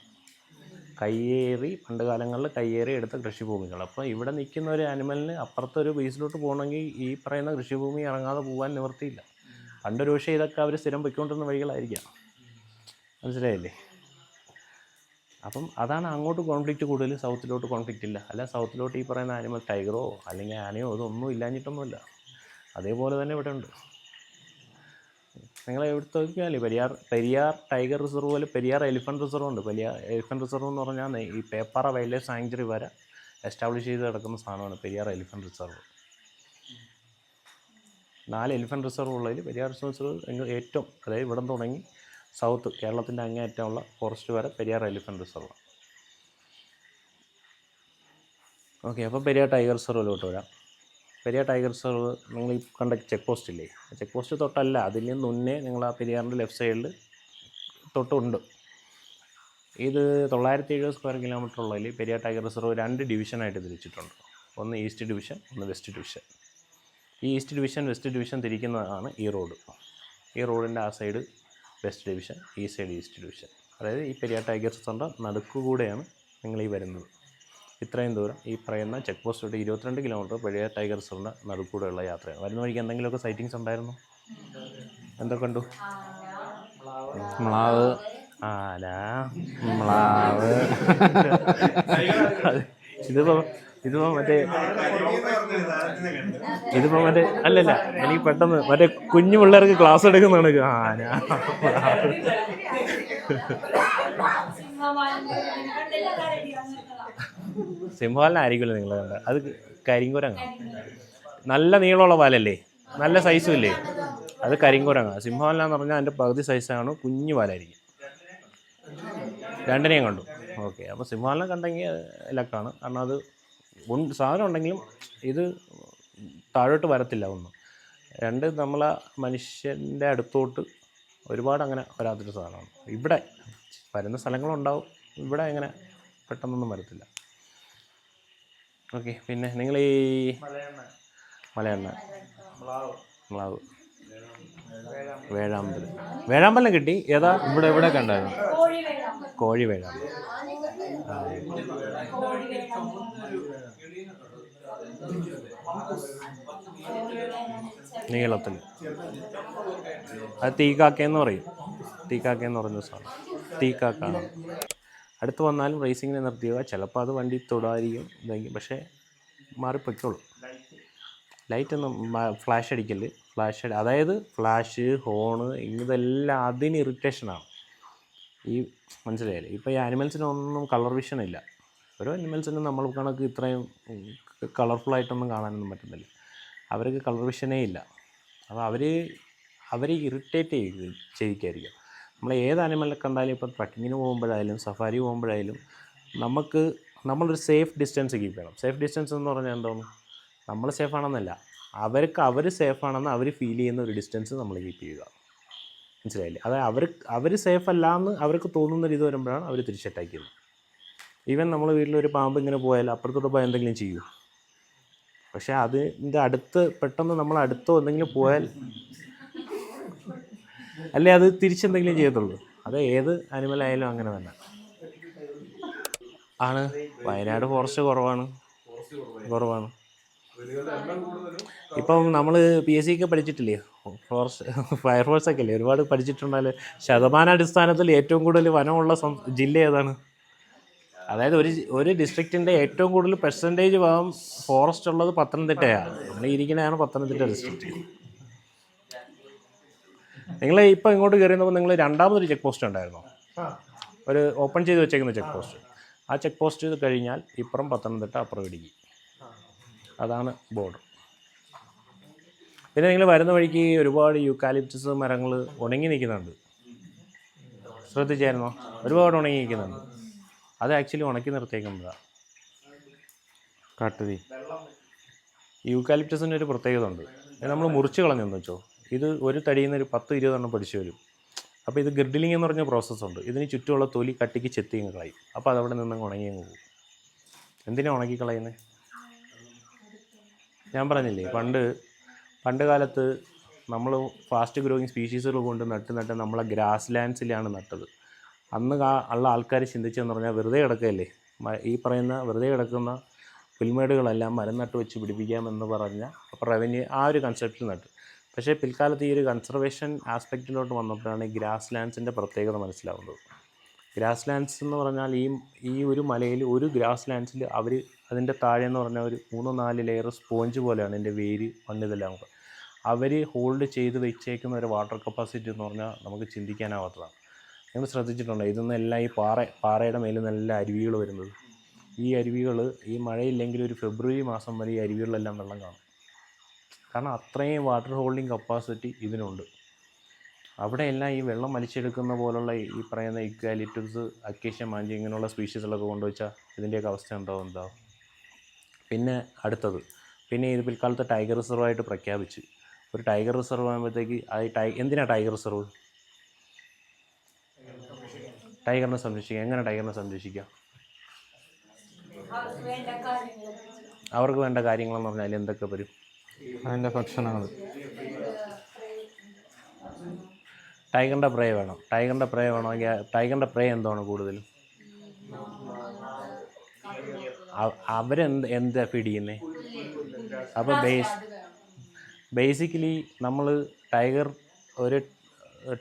പണ്ട് കാലങ്ങളിൽ കയ്യേറി എടുത്ത കൃഷിഭൂമികൾ. അപ്പോൾ ഇവിടെ നിൽക്കുന്ന ഒരു ആനിമലിന് അപ്പുറത്തൊരു ബേസിലോട്ട് പോകണമെങ്കിൽ ഈ പറയുന്ന കൃഷിഭൂമി ഇറങ്ങാതെ പോകാൻ നിവൃത്തിയില്ല. പണ്ടൊരു പക്ഷേ ഇതൊക്കെ അവർ സ്ഥിരം പൊയ്ക്കൊണ്ടിരുന്ന വഴികളായിരിക്കാം. മനസ്സിലായില്ലേ? അപ്പം അതാണ് അങ്ങോട്ട് കോൺഫ്ലിക്റ്റ് കൂടുതൽ, സൗത്തിലോട്ട് കോൺഫ്ലിക്റ്റ് ഇല്ല. അല്ല സൗത്തിലോട്ട് ഈ പറയുന്ന ആനിമൽ ടൈഗറോ അല്ലെങ്കിൽ ആനയോ ഇതൊന്നും ഇല്ലാഞ്ഞിട്ടൊന്നുമില്ല. അതേപോലെ തന്നെ ഇവിടെ ഉണ്ട്. നിങ്ങൾ എവിടുത്തെ നോക്കിയാൽ പെരിയാർ ടൈഗർ റിസർവ് പോലെ പെരിയാർ എലിഫൻറ്റ് റിസർവ് ഉണ്ട്. പെരിയാർ എലിഫൻറ്റ് റിസർവ് എന്ന് പറഞ്ഞാൽ ഈ പേപ്പാറ വൈൽഡ് ലൈഫ് സാങ്ച്വറി വരെ എസ്റ്റാബ്ലിഷ് ചെയ്ത് കിടക്കുന്ന സാധനമാണ് Periyar elephant reserve. 4 elephant reserve ഉള്ളതിൽ പെരിയാർ റിസർവ് ഏറ്റവും, അതായത് ഇവിടെ തുടങ്ങി സൗത്ത് കേരളത്തിൻ്റെ അങ്ങേയറ്റമുള്ള ഫോറസ്റ്റ് വരെ പെരിയാർ എലിഫൻറ്റ് റിസർവ്. ഓക്കെ, അപ്പോൾ പെരിയാർ ടൈഗർ റിസർവിലോട്ട് വരാം. പെരിയാർ ടൈഗർ റിസർവ് നിങ്ങൾ ഈ കണ്ട ചെക്ക് പോസ്റ്റ് ഇല്ലേ, ചെക്ക് പോസ്റ്റ് തൊട്ടല്ല, അതിൽ നിന്ന് മുന്നേ നിങ്ങൾ ആ പെരിയാറിൻ്റെ ലെഫ്റ്റ് സൈഡിൽ തൊട്ടുണ്ട്. ഇത് 970 സ്ക്വയർ കിലോമീറ്റർ ഉള്ളതിൽ പെരിയാർ ടൈഗർ റിസർവ് 2 ഡിവിഷനായിട്ട് തിരിച്ചിട്ടുണ്ട്. ഒന്ന് ഈസ്റ്റ് ഡിവിഷൻ, ഒന്ന് വെസ്റ്റ് ഡിവിഷൻ. ഈ ഈസ്റ്റ് ഡിവിഷൻ വെസ്റ്റ് ഡിവിഷൻ തിരിക്കുന്നതാണ് ഈ റോഡ്. ഈ റോഡിൻ്റെ ആ സൈഡ് വെസ്റ്റ് ഡിവിഷൻ, ഈ സൈഡ് ഈസ്റ്റ് ഡിവിഷൻ. അതായത് ഈ പെരിയാർ ടൈഗർ റിസർവിൻ്റെ നടുക്കുകൂടെയാണ് നിങ്ങൾ ഈ വരുന്നത്. ഇത്രയും ദൂരം ഈ പറയുന്ന ചെക്ക് പോസ്റ്റ് തൊട്ട് 22 കിലോമീറ്റർ പെരിയാർ ടൈഗർ റിസർവിൻ്റെ നടുക്കൂടെയുള്ള യാത്രയാണ്. വരുന്ന വഴിക്ക് എന്തെങ്കിലുമൊക്കെ സൈറ്റിങ്സ് ഉണ്ടായിരുന്നു? എന്തൊക്കെ കണ്ടു? മ്ലാവ്, ആന, മ്ലാവ്. ഇതിപ്പോ മറ്റേ അല്ലല്ല, എനിക്ക് പെട്ടെന്ന് മറ്റേ കുഞ്ഞു പിള്ളേർക്ക് ക്ലാസ് എടുക്കുന്നതാണ്. ആന, സിംഹവാലനായിരിക്കുമല്ലോ നിങ്ങൾ കണ്ട, അത് കരിങ്കുരങ്ങാണ്. നല്ല നീളമുള്ള പാലല്ലേ, നല്ല സൈസും ഇല്ലേ, അത് കരിങ്കുരങ്ങാണ്. സിംഹവാലനാന്ന് പറഞ്ഞാൽ അതിൻ്റെ പകുതി സൈസാണ്, കുഞ്ഞു പാലായിരിക്കും. രണ്ടിനെയും കണ്ടു. ഓക്കെ, അപ്പോൾ സിംഹവാലനെ കണ്ടെങ്കിൽ ലക്കാണ്. കാരണം അത് സാധനം ഉണ്ടെങ്കിലും ഇത് താഴോട്ട് വരത്തില്ല. ഒന്ന് രണ്ട്, നമ്മളെ മനുഷ്യൻ്റെ അടുത്തോട്ട് ഒരുപാട് അങ്ങനെ വരാത്തൊരു സാധനമാണ്. ഇവിടെ വരുന്ന സ്ഥലങ്ങളുണ്ടാവും, ഇവിടെ അങ്ങനെ പെട്ടെന്നൊന്നും വരത്തില്ല. ഓക്കെ, പിന്നെ നിങ്ങൾ ഈ മലയെണ്ണ, മ്ലാവ്, വേഴാമ്പലം കിട്ടി. ഏതാ? ഇവിടെ കണ്ടായിരുന്നു കോഴി വേഴാമ്പലം. നീളത്തിൽ അത് തീക്കാക്കയെന്ന് പറയും. തീക്കാക്കയെന്ന് പറഞ്ഞ സാധനം തീക്കാക്കാണ്. അടുത്ത് വന്നാലും റേസിങ്ങിനെ നിർത്തിയുക. ചിലപ്പോൾ അത് വണ്ടി തൊടായിരിക്കും ഇതായിരിക്കും, പക്ഷേ മാറിപ്പൊയ്ക്കോളൂ. ലൈറ്റൊന്നും ഫ്ലാഷ് അടിക്കല്, അതായത് ഫ്ലാഷ്, ഹോണ്, ഇതെല്ലാം അതിന് ഇറിറ്റേഷനാണ്. ഈ മനസ്സിലായില്ലേ? ഇപ്പോൾ ഈ ആനിമൽസിനൊന്നും കളർ വിഷൻ ഇല്ല. ഓരോ ആനിമൽസിനും നമ്മൾ കണക്ക് ഇത്രയും കളർഫുള്ളായിട്ടൊന്നും കാണാനൊന്നും പറ്റുന്നില്ല. അവർക്ക് കളർ വിഷനേ ഇല്ല. അപ്പോൾ അവർ ഇറിറ്റേറ്റ് ചെയ്യിക്കായിരിക്കും. നമ്മൾ ഏത് ആനിമലിനെ കണ്ടാലും, ഇപ്പോൾ ട്രക്കിങ്ങിന് പോകുമ്പോഴായാലും സഫാരി പോകുമ്പോഴായാലും നമ്മളൊരു സേഫ് ഡിസ്റ്റൻസ് കീപ്പ് ചെയ്യണം. സേഫ് ഡിസ്റ്റൻസ് എന്ന് പറഞ്ഞാൽ എന്താണ്? നമ്മൾ സേഫാണെന്നല്ല, അവർ സേഫാണെന്ന് അവർ ഫീൽ ചെയ്യുന്ന ഒരു ഡിസ്റ്റൻസ് നമ്മൾ കീപ്പ് ചെയ്യുക. മനസ്സിലായില്ലേ? അതായത് അവർ സേഫ് അല്ല എന്ന് അവർക്ക് തോന്നുന്ന രീതി വരുമ്പോഴാണ് അവർ തിരിച്ചറ്റാക്ക് ചെയ്യുന്നത്. ഈവൻ നമ്മൾ വീട്ടിലൊരു പാമ്പ് ഇങ്ങനെ പോയാൽ അപ്പുറത്തോട്ട് പോയാൽ എന്തെങ്കിലും ചെയ്യും. പക്ഷേ അതിൻ്റെ അടുത്ത് പെട്ടെന്ന് നമ്മൾ അടുത്തോ എന്തെങ്കിലും പോയാൽ അല്ലേ അത് തിരിച്ചെന്തെങ്കിലും ചെയ്യത്തുള്ളൂ. അത് ഏത് ആനിമലായാലും അങ്ങനെ തന്നെ ആണ്. വയനാട് ഫോറസ്റ്റ് കുറവാണ്. ഇപ്പം നമ്മൾ PSC ഒക്കെ പഠിച്ചിട്ടില്ലേ, ഫയർഫോഴ്സൊക്കെ അല്ലേ, ഒരുപാട് പഠിച്ചിട്ടുണ്ടായാൽ ശതമാനാടിസ്ഥാനത്തിൽ ഏറ്റവും കൂടുതൽ വനമുള്ള ജില്ല ഏതാണ്? അതായത് ഒരു ഡിസ്ട്രിക്റ്റിൻ്റെ ഏറ്റവും കൂടുതൽ പെർസെൻറ്റേജ് ഭാഗം ഫോറസ്റ്റ് ഉള്ളത് പത്തനംതിട്ടയാണ്. നമ്മൾ ഇരിക്കുന്നതാണ് പത്തനംതിട്ട ഡിസ്ട്രിക്റ്റ്. നിങ്ങൾ ഇപ്പോൾ ഇങ്ങോട്ട് കയറിയപ്പോൾ നിങ്ങൾ രണ്ടാമതൊരു ചെക്ക് പോസ്റ്റ് ഉണ്ടായിരുന്നോ? ഒരു ഓപ്പൺ ചെയ്ത് വെച്ചേക്കുന്ന ചെക്ക് പോസ്റ്റ്. ആ ചെക്ക് പോസ്റ്റ് കഴിഞ്ഞാൽ ഇപ്പുറം പത്തനംതിട്ട, അപ്പുറം ഇടുക്കി. അതാണ് ബോർഡർ. പിന്നെ നിങ്ങൾ വരുന്ന വഴിക്ക് ഒരുപാട് യൂക്കാലിപ്റ്റസ് മരങ്ങൾ ഉണങ്ങി നിൽക്കുന്നുണ്ട്. ശ്രദ്ധിച്ചായിരുന്നോ? ഒരുപാട് ഉണങ്ങി നിൽക്കുന്നുണ്ട്. അത് ആക്ച്വലി ഉണക്കി നിർത്തിയേക്കുന്നതാണ് കാട്ടുതീ. യൂക്കാലിപ്റ്റസിൻ്റെ ഒരു പ്രത്യേകത ഉണ്ട്. നമ്മൾ മുറിച്ച് കളഞ്ഞെന്ന് വെച്ചോ, ഇത് ഒരു തടിയിൽ നിന്ന് ഒരു 10-20 എണ്ണം പഠിച്ചു വരും. അപ്പോൾ ഇത് ഗ്രിഡിലിംഗ് എന്ന് പറഞ്ഞ പ്രോസസ്സുണ്ട്. ഇതിന് ചുറ്റുമുള്ള തൊലി കട്ടിക്ക് ചെത്തിങ്ങ് കളയും. അപ്പോൾ അതവിടെ നിന്ന് ഉണങ്ങിയങ്ങ് പോകും. എന്തിനാണ് ഉണക്കി കളയുന്നത്? ഞാൻ പറഞ്ഞില്ലേ, പണ്ട് കാലത്ത് നമ്മൾ ഫാസ്റ്റ് ഗ്രോയിങ് സ്പീഷീസുകൾ കൊണ്ട് നട്ട് നമ്മളെ ഗ്രാസ് ലാൻഡ്സിലാണ് നട്ടത്. അന്ന് ഉള്ള ആൾക്കാർ ചിന്തിച്ചതെന്ന് പറഞ്ഞാൽ വെറുതെ കിടക്കുകയല്ലേ, ഈ പറയുന്ന വെറുതെ കിടക്കുന്ന പുൽമേടുകളെല്ലാം മരം നട്ട് വെച്ച് പിടിപ്പിക്കാമെന്ന് പറഞ്ഞ അപ്പോൾ റവന്യൂ ആ ഒരു കൺസെപ്റ്റിൽ നട്ട്. പക്ഷേ പിൽക്കാലത്ത് ഈ ഒരു കൺസർവേഷൻ ആസ്പെക്റ്റിലോട്ട് വന്നപ്പോഴാണ് ഈ ഗ്രാസ് ലാൻഡ്സിൻ്റെ പ്രത്യേകത മനസ്സിലാവുന്നത്. ഗ്രാസ് ലാൻഡ്സ് എന്ന് പറഞ്ഞാൽ ഈ ഒരു മലയിൽ ഒരു ഗ്രാസ് ലാൻഡ്സിൽ അവർ അതിൻ്റെ താഴെ എന്ന് പറഞ്ഞാൽ ഒരു 3-4 ലെയർ സ്പോഞ്ച് പോലെയാണ് എൻ്റെ വേര് മണ്ണിതെല്ലാം കൂടെ അവർ ഹോൾഡ് ചെയ്ത് വെച്ചേക്കുന്ന ഒരു വാട്ടർ കപ്പാസിറ്റി എന്ന് പറഞ്ഞാൽ നമുക്ക് ചിന്തിക്കാനാവാത്തതാണ്. നിങ്ങൾ ശ്രദ്ധിച്ചിട്ടുണ്ടോ? ഇതൊന്നും എല്ലാം ഈ പാറയുടെ മേലിൽ നല്ല അരുവികൾ വരുന്നത്. ഈ അരുവികൾ ഈ മഴയില്ലെങ്കിൽ ഒരു ഫെബ്രുവരി മാസം വരെ ഈ അരുവികളിലെല്ലാം വെള്ളം കാണും. കാരണം അത്രയും വാട്ടർ ഹോൾഡിങ് കപ്പാസിറ്റി ഇതിനുണ്ട്. അവിടെയെല്ലാം ഈ വെള്ളം വലിച്ചെടുക്കുന്ന പോലുള്ള ഈ പറയുന്ന ഇക്വാലിറ്റസ്, അക്കേഷ്യ, മാഞ്ചി ഇങ്ങനെയുള്ള സ്പീഷീസുകളൊക്കെ കൊണ്ടുവച്ചാൽ ഇതിൻ്റെയൊക്കെ അവസ്ഥ എന്താവും. പിന്നെ അടുത്തത്, പിന്നെ ഇത് പിൽക്കാലത്ത് ടൈഗർ റിസർവായിട്ട് പ്രഖ്യാപിച്ച്. ഒരു ടൈഗർ റിസർവ് ആകുമ്പോഴത്തേക്ക് എന്തിനാണ് ടൈഗർ റിസർവ്? ടൈഗറിനെ സംരക്ഷിക്കുക. എങ്ങനെ ടൈഗറിനെ സംരക്ഷിക്കുക? അവർക്ക് വേണ്ട കാര്യങ്ങളെന്ന് പറഞ്ഞാൽ എന്തൊക്കെ വരും? അതിൻ്റെ ഭക്ഷണങ്ങൾ. ടൈഗറിൻ്റെ പ്രേ വേണം. ടൈഗറിൻ്റെ പ്രേ എന്താണ് കൂടുതലും? എന്താ ഫീഡ് ചെയ്യുന്നത്? അപ്പോൾ ബേസിക്കലി നമ്മൾ ഒരു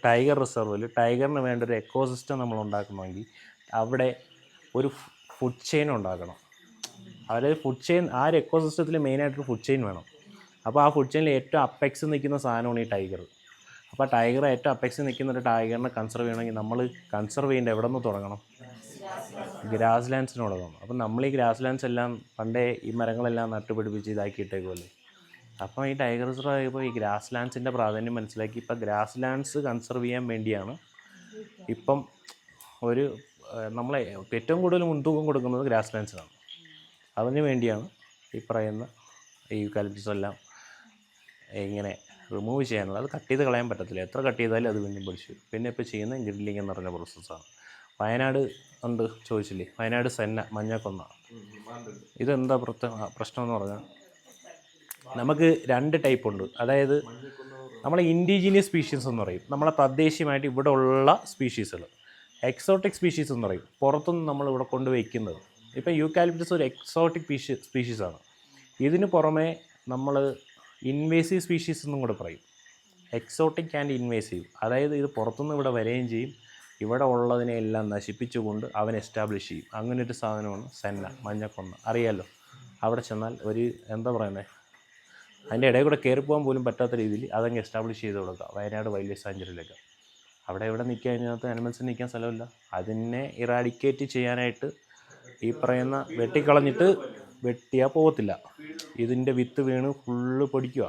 ടൈഗർ റിസർവിൽ ടൈഗറിന് വേണ്ട ഒരു എക്കോസിസ്റ്റം നമ്മൾ ഉണ്ടാക്കണമെങ്കിൽ അവിടെ ഒരു ഫുഡ് ചെയിൻ ഉണ്ടാക്കണം. അതായത് ഫുഡ് ചെയിൻ, ആ ഒരു എക്കോസിസ്റ്റത്തിൽ മെയിനായിട്ടൊരു ഫുഡ് ചെയിൻ വേണം. അപ്പോൾ ആ ഫുഡ് ചെയിനിൽ ഏറ്റവും അപ്പെക്സ് നിൽക്കുന്ന സാധനമാണ് ഈ ടൈഗർ. അപ്പോൾ ടൈഗർ ഏറ്റവും അപ്പെക്സ് നിൽക്കുന്ന ഒരു ടൈഗറിനെ കൺസർവ് ചെയ്യണമെങ്കിൽ നമ്മൾ കൺസർവ് ചെയ്യേണ്ട എവിടെ നിന്ന് തുടങ്ങണം? ഗ്രാസ് ലാൻഡ്സിന് തുടങ്ങണം. അപ്പം നമ്മൾ ഈ ഗ്രാസ് ലാൻഡ്സ് എല്ലാം പണ്ടേ ഈ മരങ്ങളെല്ലാം നട്ടുപിടിപ്പിച്ച് ഇതാക്കിയിട്ടേക്കുമല്ലേ. അപ്പോൾ ഈ ടൈഗർ റിസർവ് ആയപ്പോൾ ഈ ഗ്രാസ് ലാൻഡ്സിൻ്റെ പ്രാധാന്യം മനസ്സിലാക്കി ഇപ്പം ഗ്രാസ് ലാൻഡ്സ് കൺസർവ് ചെയ്യാൻ വേണ്ടിയാണ് ഇപ്പം നമ്മളെ ഏറ്റവും കൂടുതൽ മുൻതൂക്കം കൊടുക്കുന്നത് ഗ്രാസ് ലാൻഡ്സിനാണ്. അതിന് വേണ്ടിയാണ് ഈ പറയുന്ന ഈ യൂക്കാലിപ്റ്റസ് എല്ലാം ഇങ്ങനെ റിമൂവ് ചെയ്യാനുള്ളത്. അത് കട്ട് ചെയ്ത് കളയാൻ പറ്റത്തില്ല. എത്ര കട്ട് ചെയ്താലും അത് വീണ്ടും പൊടിച്ചു. പിന്നെ ഇപ്പോൾ ചെയ്യുന്ന ഗ്രില്ലിംഗ് എന്ന് പറഞ്ഞ പ്രോസസ്സാണ്. വയനാട് ഉണ്ട് ചോദിച്ചില്ലേ, വയനാട് സെന്ന മഞ്ഞക്കൊന്ന. ഇതെന്താ പ്രശ്നം എന്ന് പറഞ്ഞാൽ നമുക്ക് 2 ടൈപ്പ് ഉണ്ട്. അതായത് നമ്മളെ ഇൻഡിജീനിയസ് സ്പീഷീസ് എന്ന് പറയും, നമ്മളെ തദ്ദേശീയമായിട്ട് ഇവിടെ ഉള്ള സ്പീഷീസുകൾ. എക്സോട്ടിക് സ്പീഷീസ് എന്ന് പറയും, പുറത്തുനിന്ന് നമ്മളിവിടെ കൊണ്ടുവയ്ക്കുന്നത്. ഇപ്പം യൂക്കാലിപ്റ്റസ് ഒരു എക്സോട്ടിക് സ്പീഷീസാണ്. ഇതിന് പുറമെ നമ്മൾ ഇൻവേസീവ് സ്പീഷീസ് എന്നും കൂടെ പറയും. എക്സോട്ടിക് ആൻഡ് ഇൻവേസീവ്, അതായത് ഇത് പുറത്തുനിന്ന് ഇവിടെ വരികയും ചെയ്യും, ഇവിടെ ഉള്ളതിനെയെല്ലാം നശിപ്പിച്ചുകൊണ്ട് അവൻ എസ്റ്റാബ്ലിഷ് ചെയ്യും. അങ്ങനൊരു സാധനമാണ് സെന്ന മഞ്ഞക്കൊന്ന. അറിയാമല്ലോ, അവിടെ ചെന്നാൽ ഒരു എന്താ പറയുന്നത്, അതിൻ്റെ ഇടയിൽ കൂടെ കയറിപ്പോകാൻ പോലും പറ്റാത്ത രീതിയിൽ അതങ്ങ് എസ്റ്റാബ്ലിഷ് ചെയ്ത് കൊടുക്കുക. വയനാട് വൈൽഡ് ലൈഫ് സാഞ്ചുറിയിലൊക്കെ അവിടെ നിൽക്കുക, അതിനകത്ത് അനിമൽസിന് നിൽക്കാൻ സ്ഥലമില്ല. അതിനെ ഇറാഡിക്കേറ്റ് ചെയ്യാനായിട്ട് ഈ പറയുന്ന വെട്ടിയാൽ പോകത്തില്ല. ഇതിൻ്റെ വിത്ത് വീണ് ഫുള്ള് പൊടിക്കുക,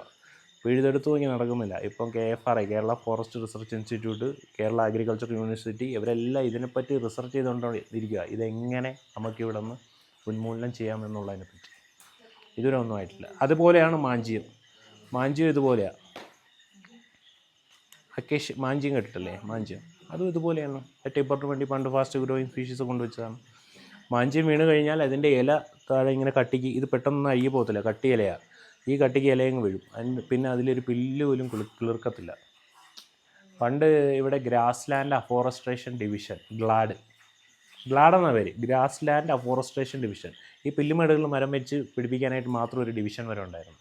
പിഴുതെടുത്ത് നോക്കി നടക്കുന്നില്ല. ഇപ്പം KFRI, Kerala forest research institute, Kerala agriculture university, ഇവരെല്ലാം ഇതിനെപ്പറ്റി റിസർച്ച് ചെയ്തുകൊണ്ടിരിക്കുക. ഇതെങ്ങനെ നമുക്കിവിടെ നിന്ന് ഉന്മൂലനം ചെയ്യാമെന്നുള്ളതിനെപ്പറ്റി. ഇതുവരെ ഒന്നും ആയിട്ടില്ല. അതുപോലെയാണ് മാഞ്ചിയം ഇതുപോലെയാണ്. മാഞ്ചിയം കേട്ടിട്ടല്ലേ? മാഞ്ചിയം അതും ഇതുപോലെയാണ്. ടിപ്പറിന് വേണ്ടി പണ്ട് ഫാസ്റ്റ് ഗ്രോയിങ് സ്പീഷീസ് കൊണ്ടുവച്ചതാണ്. മാഞ്ചിയം വീണ് കഴിഞ്ഞാൽ അതിൻ്റെ ഇല താഴെ ഇങ്ങനെ കട്ടിക്ക്, ഇത് പെട്ടെന്ന് അഴുകി പോകത്തില്ല, കട്ടി ഇലയാണ്. ഈ കട്ടിക്ക് ഇലയങ്ങ് വീഴും. പിന്നെ അതിലൊരു പില്ല് പോലും കിളിർക്കത്തില്ല. പണ്ട് ഇവിടെ ഗ്രാസ് ലാൻഡ് അഫോറസ്ട്രേഷൻ ഡിവിഷൻ, ഗ്ലാഡ് എന്നാണ് പേര്, ഗ്രാസ് ലാൻഡ് അഫോറസ്ട്രേഷൻ ഡിവിഷൻ. ഈ പുല്ലുമേടുകളിൽ മരം വെച്ച് പിടിപ്പിക്കാനായിട്ട് മാത്രം ഒരു ഡിവിഷൻ വരെ ഉണ്ടായിരുന്നു.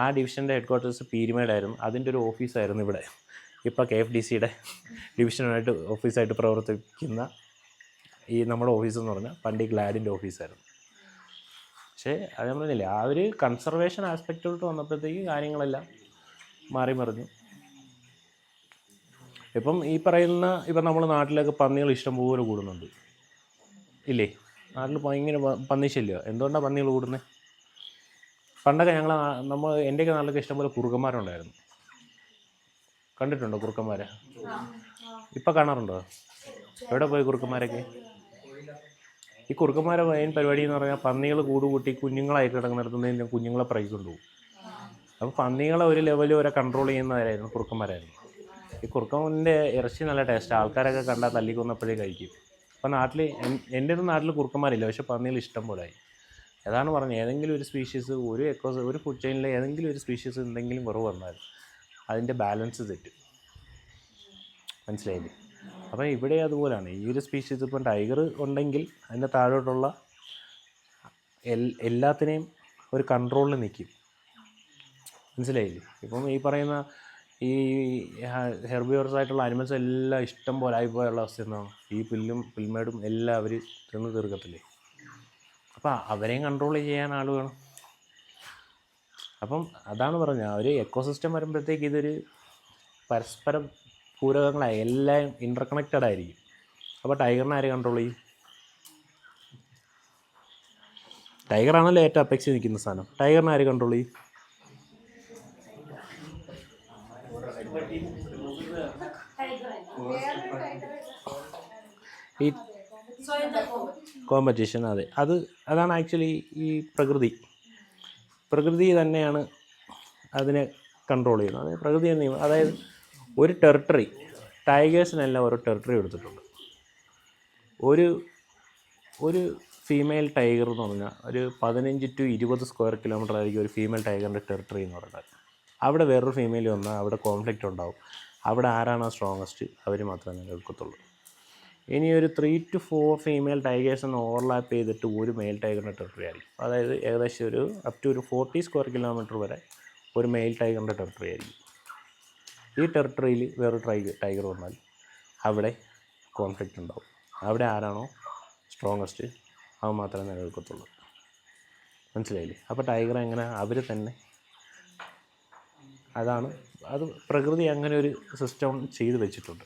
ആ ഡിവിഷൻ്റെ ഹെഡ്ക്വാർട്ടേഴ്സ് പീരുമേടായിരുന്നു. അതിൻ്റെ ഒരു ഓഫീസായിരുന്നു ഇവിടെ. ഇപ്പോൾ KFDCയുടെ ഡിവിഷനായിട്ട് ഓഫീസായിട്ട് പ്രവർത്തിക്കുന്ന ഈ നമ്മുടെ ഓഫീസെന്ന് പറഞ്ഞാൽ പണ്ട് ഈ ഗ്ലാഡിൻ്റെ ഓഫീസായിരുന്നു. പക്ഷേ അത് നമ്മൾ പറഞ്ഞില്ലേ, ആ ഒരു കൺസർവേഷൻ ആസ്പെക്റ്റിലോട്ട് വന്നപ്പോഴത്തേക്ക് കാര്യങ്ങളെല്ലാം മറിഞ്ഞു. ഇപ്പം ഈ പറയുന്ന നമ്മുടെ നാട്ടിലൊക്കെ പന്നികൾ ഇഷ്ടംപോലെ കൂടുന്നുണ്ട് ഇല്ലേ? നാട്ടിൽ ഭയങ്കര പന്നിശല്യം. എന്തുകൊണ്ടാണ് പന്നികൾ കൂടുന്നത്? പണ്ടൊക്കെ എൻ്റെയൊക്കെ നാട്ടിലൊക്കെ ഇഷ്ടംപോലെ കുറുക്കന്മാരുണ്ടായിരുന്നു. കണ്ടിട്ടുണ്ടോ കുറുക്കന്മാരെ? ഇപ്പം കാണാറുണ്ടോ? എവിടെ പോയി കുറുക്കന്മാരൊക്കെ? ഈ കുറുക്കന്മാരെ മെയിൻ പരിപാടി എന്ന് പറഞ്ഞാൽ പന്നികൾ കൂടുകൂട്ടി കുഞ്ഞുങ്ങളായിട്ട് കിടക്കുന്നിടത്തുനിന്ന് കുഞ്ഞുങ്ങളെ പിറകി കൊണ്ടുപോകും. അപ്പോൾ പന്നികളെ ഒരു ലെവലിൽ വരെ കൺട്രോൾ ചെയ്യുന്നവരായിരുന്നു കുറുക്കന്മാരായിരുന്നു. ഈ കുറുക്കൻ്റെ ഇറച്ചി നല്ല ടേസ്റ്റ്, ആൾക്കാരൊക്കെ കണ്ടാൽ തല്ലിക്കൊന്നപ്പോഴേ കഴിക്കും. അപ്പോൾ എൻ്റെ നാട്ടിൽ കുറുക്കന്മാരില്ല, പക്ഷേ പന്നികൾ ഇഷ്ടം പോലെ ആയി. അതാണ് പറഞ്ഞത്, ഏതെങ്കിലും ഒരു സ്പീഷീസ് ഒരു ഫുഡ് ചെയിനിലെ ഏതെങ്കിലും ഒരു സ്പീഷീസ് എന്തെങ്കിലും കുറവ് വന്നാൽ അതിൻ്റെ ബാലൻസ് തെറ്റും. മനസ്സിലായില്ലേ? അപ്പോൾ ഇവിടെ അതുപോലെയാണ്. ഈ ഒരു സ്പീഷീസ് ഇപ്പം ടൈഗർ ഉണ്ടെങ്കിൽ അതിൻ്റെ താഴോട്ടുള്ള എല്ലാത്തിനെയും ഒരു കൺട്രോളിൽ നിൽക്കും. മനസ്സിലായില്ലേ? ഇപ്പം ഈ പറയുന്ന ഈ ഹെർബിവോറസ് ആയിട്ടുള്ള അനിമൽസ് എല്ലാം ഇഷ്ടം പോലെ ആയിപ്പോയുള്ള അവസ്ഥ എന്താണ്? ഈ പുൽമേടും എല്ലാം അവർ തിന്ന് തീർക്കത്തില്ലേ. അപ്പം അവരെയും കൺട്രോൾ ചെയ്യാൻ ആൾ വേണം. അപ്പം അതാണ് പറഞ്ഞത്, ഒരു എക്കോസിസ്റ്റം വരുമ്പോഴത്തേക്ക് ഇതൊരു പരസ്പരം പൂരകങ്ങളായി എല്ലാം ഇൻ്റർകണക്റ്റഡ് ആയിരിക്കും. അപ്പോൾ ടൈഗറിനെ ആര് കൺട്രോൾ ചെയ്യും? ടൈഗറാണല്ലോ ഏറ്റവും അപേക്ഷിച്ച് നിൽക്കുന്ന സാധനം. ടൈഗറിനെ ആര് കൺട്രോൾ ചെയ്യും? ഈ കോമ്പറ്റീഷൻ, അതാണ് ആക്ച്വലി ഈ പ്രകൃതി തന്നെയാണ് അതിനെ കൺട്രോൾ ചെയ്യുന്നത്. അത് പ്രകൃതി തന്നെ. അതായത് ഒരു ടെറിട്ടറി, ടൈഗേഴ്സിനെല്ലാം ഓരോ ടെറിട്ടറി എടുത്തിട്ടുണ്ട്. ഒരു ഫീമെയിൽ ടൈഗർ എന്ന് പറഞ്ഞാൽ ഒരു 15 to 20 സ്ക്വയർ കിലോമീറ്റർ ആയിരിക്കും ഒരു ഫീമെയിൽ ടൈഗറിൻ്റെ ടെറിട്ടറി എന്ന് പറഞ്ഞാൽ. അവിടെ വേറൊരു ഫീമെയിൽ വന്നാൽ അവിടെ കോൺഫ്ലിക്റ്റ് ഉണ്ടാവും. അവിടെ ആരാണോ സ്ട്രോങ്ങസ്റ്റ് അവർ മാത്രമേ നിലനിൽക്കത്തുള്ളൂ. ഇനി ഒരു 3 to 4 ഫീമെയിൽ ടൈഗേഴ്സിന് ഓവർലാപ്പ് ചെയ്തിട്ട് ഒരു മെയിൽ ടൈഗറിൻ്റെ ടെറിട്ടറി ആയിരിക്കും. അതായത് ഏകദേശം ഒരു അപ് ടു ഒരു 40 സ്ക്വയർ കിലോമീറ്റർ വരെ ഒരു മെയിൽ ടൈഗറിൻ്റെ ടെറിട്ടറി ആയിരിക്കും. ഈ ടെറിട്ടറിയിൽ വേറൊരു ടൈഗർ വന്നാൽ അവിടെ കോൺഫ്ലിക്റ്റ് ഉണ്ടാവും. അവിടെ ആരാണോ സ്ട്രോങ്ങസ്റ്റ് അവ മാത്രമേ നിലനിൽക്കത്തുള്ളൂ. മനസ്സിലായില്ലേ? അപ്പോൾ ടൈഗർ എങ്ങനെ അവർ തന്നെ, അത് പ്രകൃതി അങ്ങനെ ഒരു സിസ്റ്റം ചെയ്ത് വെച്ചിട്ടുണ്ട്.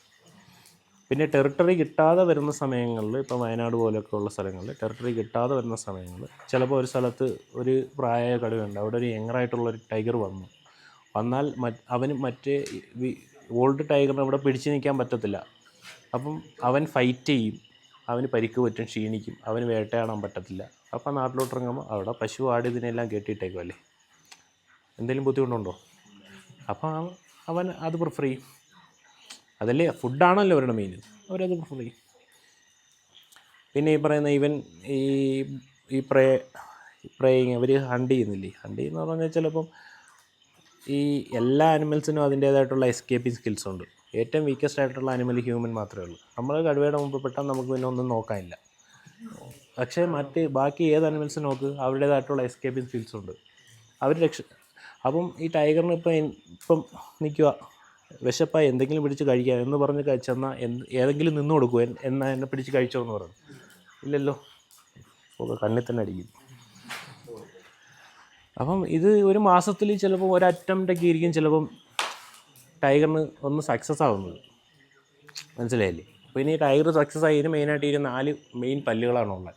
പിന്നെ ടെറിട്ടറി കിട്ടാതെ വരുന്ന സമയങ്ങളിൽ, ഇപ്പോൾ വയനാട് പോലെയൊക്കെ ഉള്ള സ്ഥലങ്ങളിൽ ടെറിട്ടറി കിട്ടാതെ വരുന്ന സമയങ്ങളിൽ ചിലപ്പോൾ ഒരു സ്ഥലത്ത് ഒരു പ്രായമായ കടുവയുണ്ട്, അവിടെ ഒരു യങ്ങറായിട്ടുള്ളൊരു ടൈഗർ വന്നാൽ അവന് മറ്റേ ഓൾഡ് ടൈഗറിനെ അവിടെ പിടിച്ച് നിൽക്കാൻ പറ്റത്തില്ല. അപ്പം അവൻ ഫൈറ്റ് ചെയ്യും, അവന് പരിക്ക് പറ്റും, ക്ഷീണിക്കും, അവന് വേട്ടയാടാൻ പറ്റത്തില്ല. അപ്പം നാട്ടിലോട്ടിറങ്ങുമ്പോൾ അവിടെ പശു ആട് ഇതിനെല്ലാം കെട്ടിയിട്ടേക്കുമല്ലേ, എന്തെങ്കിലും ബുദ്ധിമുട്ടുണ്ടോ? അപ്പം അവൻ അത് പ്രിഫർ ചെയ്യും. അതല്ലേ, ഫുഡാണല്ലോ അവരുടെ മെയിൻ, അവരത് പ്രിഫർ ചെയ്യും. പിന്നെ ഈ പറയുന്ന ഈവൻ ഈ പ്രേയിങ് അവർ ഹണ്ട് ചെയ്യുന്നില്ലേ, ഹണ്ട് ചെയ്യുന്ന പറഞ്ഞാൽ ചിലപ്പം ഈ എല്ലാ ആനിമൽസിനും അതിൻ്റേതായിട്ടുള്ള എസ്കേപ്പിംഗ് സ്കിൽസ് ഉണ്ട്. ഏറ്റവും വീക്കസ്റ്റ് ആയിട്ടുള്ള ആനിമൽ ഹ്യൂമൻ മാത്രമേ ഉള്ളൂ. നമ്മൾ കടുവയുടെ മുമ്പ് പെട്ടെന്ന് നമുക്ക് പിന്നെ ഒന്നും നോക്കാനില്ല. പക്ഷേ ബാക്കി ഏത് ആനിമൽസ് നോക്ക്, അവരുടേതായിട്ടുള്ള എസ്കേപ്പിംഗ് സ്കിൽസ് ഉണ്ട്, അവർ അപ്പം ഈ ടൈഗറിന് ഇപ്പം നിൽക്കുക, വിശപ്പായി എന്തെങ്കിലും പിടിച്ച് കഴിക്കുക എന്ന് പറഞ്ഞ് ചെന്നാൽ ഏതെങ്കിലും നിന്ന് കൊടുക്കുമോ? എന്നാൽ എന്നെ പിടിച്ച് കഴിച്ചോ എന്ന് പറഞ്ഞു? ഇല്ലല്ലോ, കണ്ണിൽ തന്നെ അടിക്കും. അപ്പം ഇത് ഒരു മാസത്തിൽ ചിലപ്പോൾ ഒരു അറ്റംപ്റ്റൊക്കെ ആയിരിക്കും ചിലപ്പം ടൈഗറിന് ഒന്ന് സക്സസ് ആവുന്നത്. മനസ്സിലായില്ലേ? അപ്പോൾ ഇനി ടൈഗർ സക്സസ് ആയി, ഇതിന് മെയിനായിട്ട് ഈ 4 മെയിൻ പല്ലുകളാണുള്ളത്.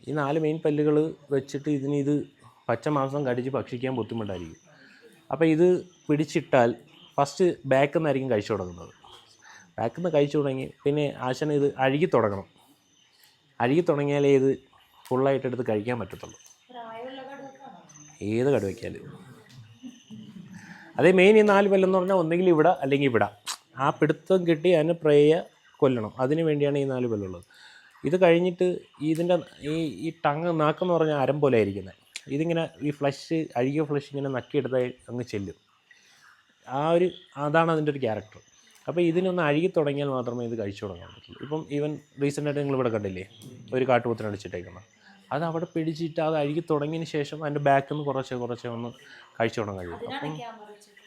ഈ 4 മെയിൻ പല്ലുകൾ വെച്ചിട്ട് ഇത് പച്ച മാംസം കടിച്ച് ഭക്ഷിക്കാൻ ബുദ്ധിമുട്ടായിരിക്കും. അപ്പോൾ ഇത് പിടിച്ചിട്ടാൽ ഫസ്റ്റ് ബാക്കിൽ നിന്നായിരിക്കും കഴിച്ചു തുടങ്ങുന്നത്. ബാക്കിൽ നിന്ന് കഴിച്ചു തുടങ്ങി പിന്നെ ആശാന് ഇത് അഴുകി തുടങ്ങിയാലേ ഇത് ഫുള്ളായിട്ട് എടുത്ത് കഴിക്കാൻ പറ്റത്തുള്ളൂ. ഏത് കടുവയ്ക്കാലും അതേ മെയിൻ ഈ 4 പല്ലെന്ന് പറഞ്ഞാൽ ഒന്നുകിൽ ഇവിടെ അല്ലെങ്കിൽ ഇവിടെ ആ പിടുത്തം കിട്ടി അതിന് പ്രേയെ കൊല്ലണം. അതിന് വേണ്ടിയാണ് ഈ 4 പല്ലുള്ളത്. ഇത് കഴിഞ്ഞിട്ട് ഇതിൻ്റെ ഈ നാക്കെന്ന് പറഞ്ഞാൽ അരം പോലെ ആയിരിക്കുന്നത്. ഇതിങ്ങനെ ഈ അഴുകിയ ഫ്ലഷ് ഇങ്ങനെ നക്കിയെടുത്താൽ അങ്ങ് ചെല്ലും. അതാണ് അതിൻ്റെ ഒരു ക്യാരക്ടർ. അപ്പോൾ ഇതിനൊന്ന് അഴുകി തുടങ്ങിയാൽ മാത്രമേ ഇത് കഴിച്ചു തുടങ്ങാൻ പറ്റുള്ളൂ. ഇപ്പം ഈവൻ റീസെൻ്റായിട്ട് നിങ്ങളിവിടെ കണ്ടില്ലേ ഒരു കാട്ടുപോത്തിനടിച്ചിട്ടേക്കണം, അത് അവിടെ പിടിച്ചിട്ട് അത് അഴുകി തുടങ്ങിയതിന് ശേഷം അതിൻ്റെ ബാക്കിൽ നിന്ന് കുറച്ച് ഒന്ന് കഴിച്ചു തുടങ്ങാൻ കഴിയും. അപ്പം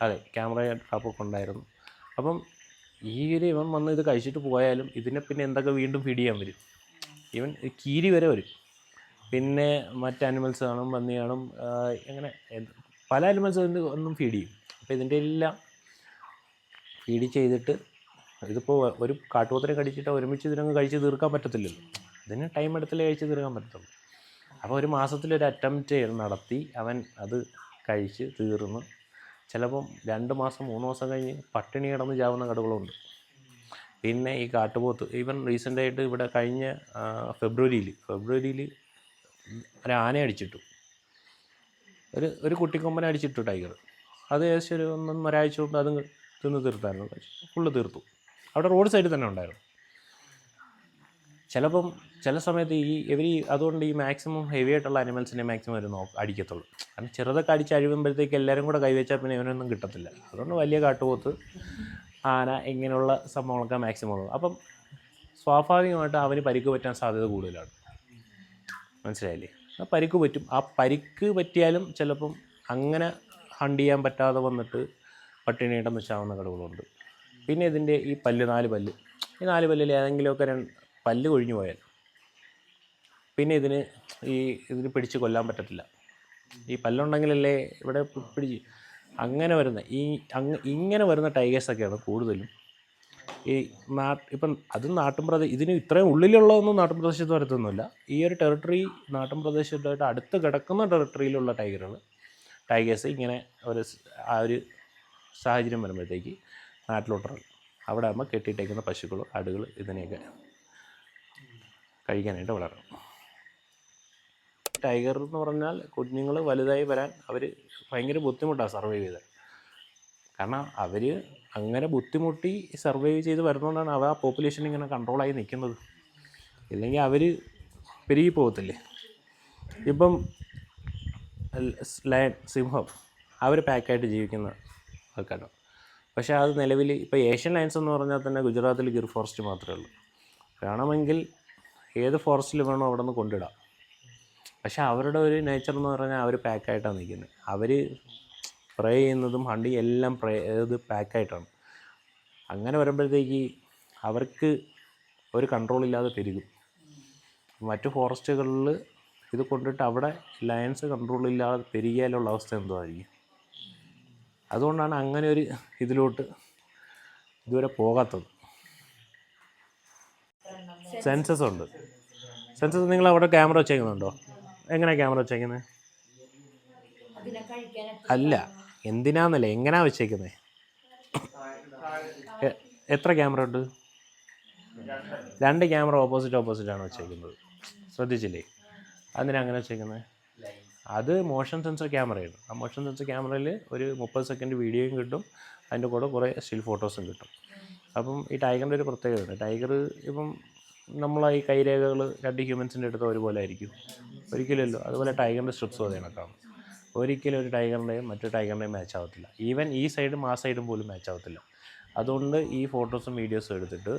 അതെ, ക്യാമറ ട്രാപ്പൊക്കെ ഉണ്ടായിരുന്നു. അപ്പം ഇവൻ വന്ന് ഇത് കഴിച്ചിട്ട് പോയാലും ഇതിനെ പിന്നെ എന്തൊക്കെ വീണ്ടും ഫീഡ് ചെയ്യാൻ വരും. ഈവൻ കീരി വരെ വരും. പിന്നെ മറ്റ് ആനിമൽസ് കാണും, പന്നി കാണും, അങ്ങനെ പല ആനിമൽസ് ഒന്നും ഫീഡ് ചെയ്യും. അപ്പോൾ ഇതിൻ്റെ എല്ലാം ഫീഡ് ചെയ്തിട്ട് ഇതിപ്പോൾ ഒരു കാട്ടുപോത്തിനെ കടിച്ചിട്ട് ഒരുമിച്ച് ഇതിനങ്ങ് കഴിച്ച് തീർക്കാൻ പറ്റത്തില്ലല്ലോ. ഇതിന് ടൈം എടുത്തല്ലേ കഴിച്ച് തീർക്കാൻ പറ്റത്തുള്ളൂ. അപ്പോൾ ഒരു മാസത്തിലൊരു അറ്റംപ്റ്റ് നടത്തി അവൻ അത് കഴിച്ച് തീർന്ന് ചിലപ്പം 2 മാസം 3 മാസം കഴിഞ്ഞ് പട്ടിണി കിടന്ന് ചാവുന്ന കടുവകളുണ്ട്. പിന്നെ ഈ കാട്ടുപോത്ത് ഈവൻ റീസെൻ്റായിട്ട് ഇവിടെ കഴിഞ്ഞ ഫെബ്രുവരിയിൽ ഒരു ആനയെ അടിച്ചിട്ടു, ഒരു കുട്ടിക്കൊമ്പനെ അടിച്ചിട്ടു ടൈഗർ. അത് ഏകദേശം ഒരു ഒരാഴ്ച കൊണ്ട് അതും തിന്ന് തീർത്തായിരുന്നു, ഫുള്ള് തീർത്തു. അവിടെ റോഡ് സൈഡിൽ തന്നെ ഉണ്ടായിരുന്നു. ചില സമയത്ത് അതുകൊണ്ട് ഈ മാക്സിമം ഹെവി ആയിട്ടുള്ള അനിമൽസിനെ മാക്സിമം ഒരു അടിക്കത്തുള്ളൂ. കാരണം ചെറുതൊക്കെ അടിച്ച് അഴിയുമ്പോഴത്തേക്ക് എല്ലാവരും കൂടെ കൈവച്ചാൽ പിന്നെ ഇവനൊന്നും കിട്ടത്തില്ല. അതുകൊണ്ട് വലിയ കാട്ടുപോത്ത്, ആന ഇങ്ങനെയുള്ള സംഭവങ്ങളൊക്കെ മാക്സിമം ഉള്ളൂ. അപ്പം സ്വാഭാവികമായിട്ട് അവന് പരിക്ക് പറ്റാൻ സാധ്യത കൂടുതലാണ്. മനസ്സിലായില്ലേ? ആ പരിക്ക് പറ്റും. ആ പരിക്ക് പറ്റിയാലും ചിലപ്പം അങ്ങനെ ഹണ്ട് ചെയ്യാൻ പറ്റാതെ വന്നിട്ട് പട്ടിണിയുടെ മിച്ചാവുന്ന കടുകളുണ്ട്. പിന്നെ ഇതിൻ്റെ ഈ പല്ല്, 4 പല്ല്, ഈ 4 പല്ലിൽ ഏതെങ്കിലുമൊക്കെ പല്ല് കൊഴിഞ്ഞു പോയാൽ പിന്നെ ഇതിന് പിടിച്ച് കൊല്ലാൻ പറ്റത്തില്ല. ഈ പല്ലുണ്ടെങ്കിലല്ലേ ഇവിടെ പിടിച്ച് അങ്ങനെ വരുന്ന ഇങ്ങനെ വരുന്ന ടൈഗേഴ്സൊക്കെയാണ് കൂടുതലും ഈ ഇപ്പം അത് ഇതിന് ഇത്രയും ഉള്ളിലുള്ളതൊന്നും നാട്ടിൻ പ്രദേശത്ത് വരത്തൊന്നുമില്ല. ഈ ഒരു ടെറിട്ടറി നാട്ടിൻ പ്രദേശത്തായിട്ട് അടുത്ത് കിടക്കുന്ന ടെറിട്ടറിയിലുള്ള ടൈഗേഴ്സ് ഇങ്ങനെ ആ ഒരു സാഹചര്യം വരുമ്പോഴത്തേക്ക് നാട്ടിലോട്ടിറങ്ങും. അവിടെ ആകുമ്പോൾ കെട്ടിയിട്ടേക്കുന്ന പശുക്കൾ, ആടുകൾ ഇതിനെയൊക്കെ കഴിക്കാനായിട്ട് വളരും. ടൈഗർ എന്ന് പറഞ്ഞാൽ കുഞ്ഞുങ്ങൾ വലുതായി വരാൻ അവർ ഭയങ്കര ബുദ്ധിമുട്ടാണ് സർവൈവ് ചെയ്ത്. കാരണം അവർ അങ്ങനെ ബുദ്ധിമുട്ടി സർവൈവ് ചെയ്ത് വരുന്നതുകൊണ്ടാണ് ആ പോപ്പുലേഷൻ ഇങ്ങനെ കൺട്രോളായി നിൽക്കുന്നത്. ഇല്ലെങ്കിൽ അവർ പെരുകി പോകത്തില്ലേ. ഇപ്പം ലയൺ, സിംഹം അവർ പാക്കായിട്ട് ജീവിക്കുന്ന ആൾക്കാരാണ്. പക്ഷേ അത് നിലവിൽ ഇപ്പോൾ ഏഷ്യൻ ലയൺസ് എന്ന് പറഞ്ഞാൽ തന്നെ ഗുജറാത്തിൽ ഗിർ ഫോറസ്റ്റ് മാത്രമേ ഉള്ളൂ. വേണമെങ്കിൽ ഏത് ഫോറസ്റ്റിൽ വേണോ അവിടെ നിന്ന് കൊണ്ടിടാം. പക്ഷേ അവരുടെ ഒരു നേച്ചർ എന്ന് പറഞ്ഞാൽ അവർ പാക്കായിട്ടാണ് നിൽക്കുന്നത്. അവർ പ്രേ ചെയ്യുന്നതും ഹണ്ടി എല്ലാം ഇത് പാക്കായിട്ടാണ്. അങ്ങനെ വരുമ്പോഴത്തേക്ക് അവർക്ക് ഒരു കൺട്രോളില്ലാതെ പെരുകും. മറ്റു ഫോറസ്റ്റുകളിൽ ഇത് കൊണ്ടിട്ട് അവിടെ ലയൺസ് കൺട്രോളില്ലാതെ പെരുകിയാലുള്ള അവസ്ഥ എന്തോ ആയിരിക്കും. അതുകൊണ്ടാണ് അങ്ങനെ ഒരു ഇതിലോട്ട് ഇതുവരെ പോകാത്തത്. സെൻസസ് ഉണ്ട്. സെൻസസ് നിങ്ങൾ അവിടെ ക്യാമറ വെച്ചേക്കുന്നുണ്ടോ? എങ്ങനെയാണ് ക്യാമറ വെച്ചേക്കുന്നത്? അല്ല, എന്തിനാന്നല്ലേ, എങ്ങനെയാ വെച്ചേക്കുന്നത്? എത്ര ക്യാമറ ഉണ്ട്? 2 ക്യാമറ ഓപ്പോസിറ്റാണ് വെച്ചേക്കുന്നത്. ശ്രദ്ധിച്ചില്ലേ? അതിനാ അങ്ങനെ വെച്ചേക്കുന്നത്? അത് മോഷൻ സെൻസർ ക്യാമറയാണ്. ആ മോഷൻ സെൻസർ ക്യാമറയിൽ ഒരു 30 സെക്കൻഡ് വീഡിയോയും കിട്ടും, അതിൻ്റെ കൂടെ കുറേ സ്റ്റിൽ ഫോട്ടോസും കിട്ടും. അപ്പം ഈ ടൈഗറിൻ്റെ ഒരു പ്രത്യേകതയുണ്ട്. ടൈഗർ ഇപ്പം നമ്മളെ ഈ കൈരേഖകൾ 2 ഹ്യൂമൻസിൻ്റെ അടുത്ത് ഒരുപോലെ ആയിരിക്കും? ഒരിക്കലുമല്ലോ. അതുപോലെ ടൈഗറിൻ്റെ സ്ട്രിപ്സ് അതേ കണക്കാണ്. ഒരിക്കലും ഒരു ടൈഗറിൻ്റെയും മറ്റു ടൈഗറിൻ്റെയും മാച്ച് ആവത്തില്ല. ഈവൻ ഈ സൈഡും ആ സൈഡും പോലും മാച്ച് ആവത്തില്ല. അതുകൊണ്ട് ഈ ഫോട്ടോസും വീഡിയോസും എടുത്തിട്ട്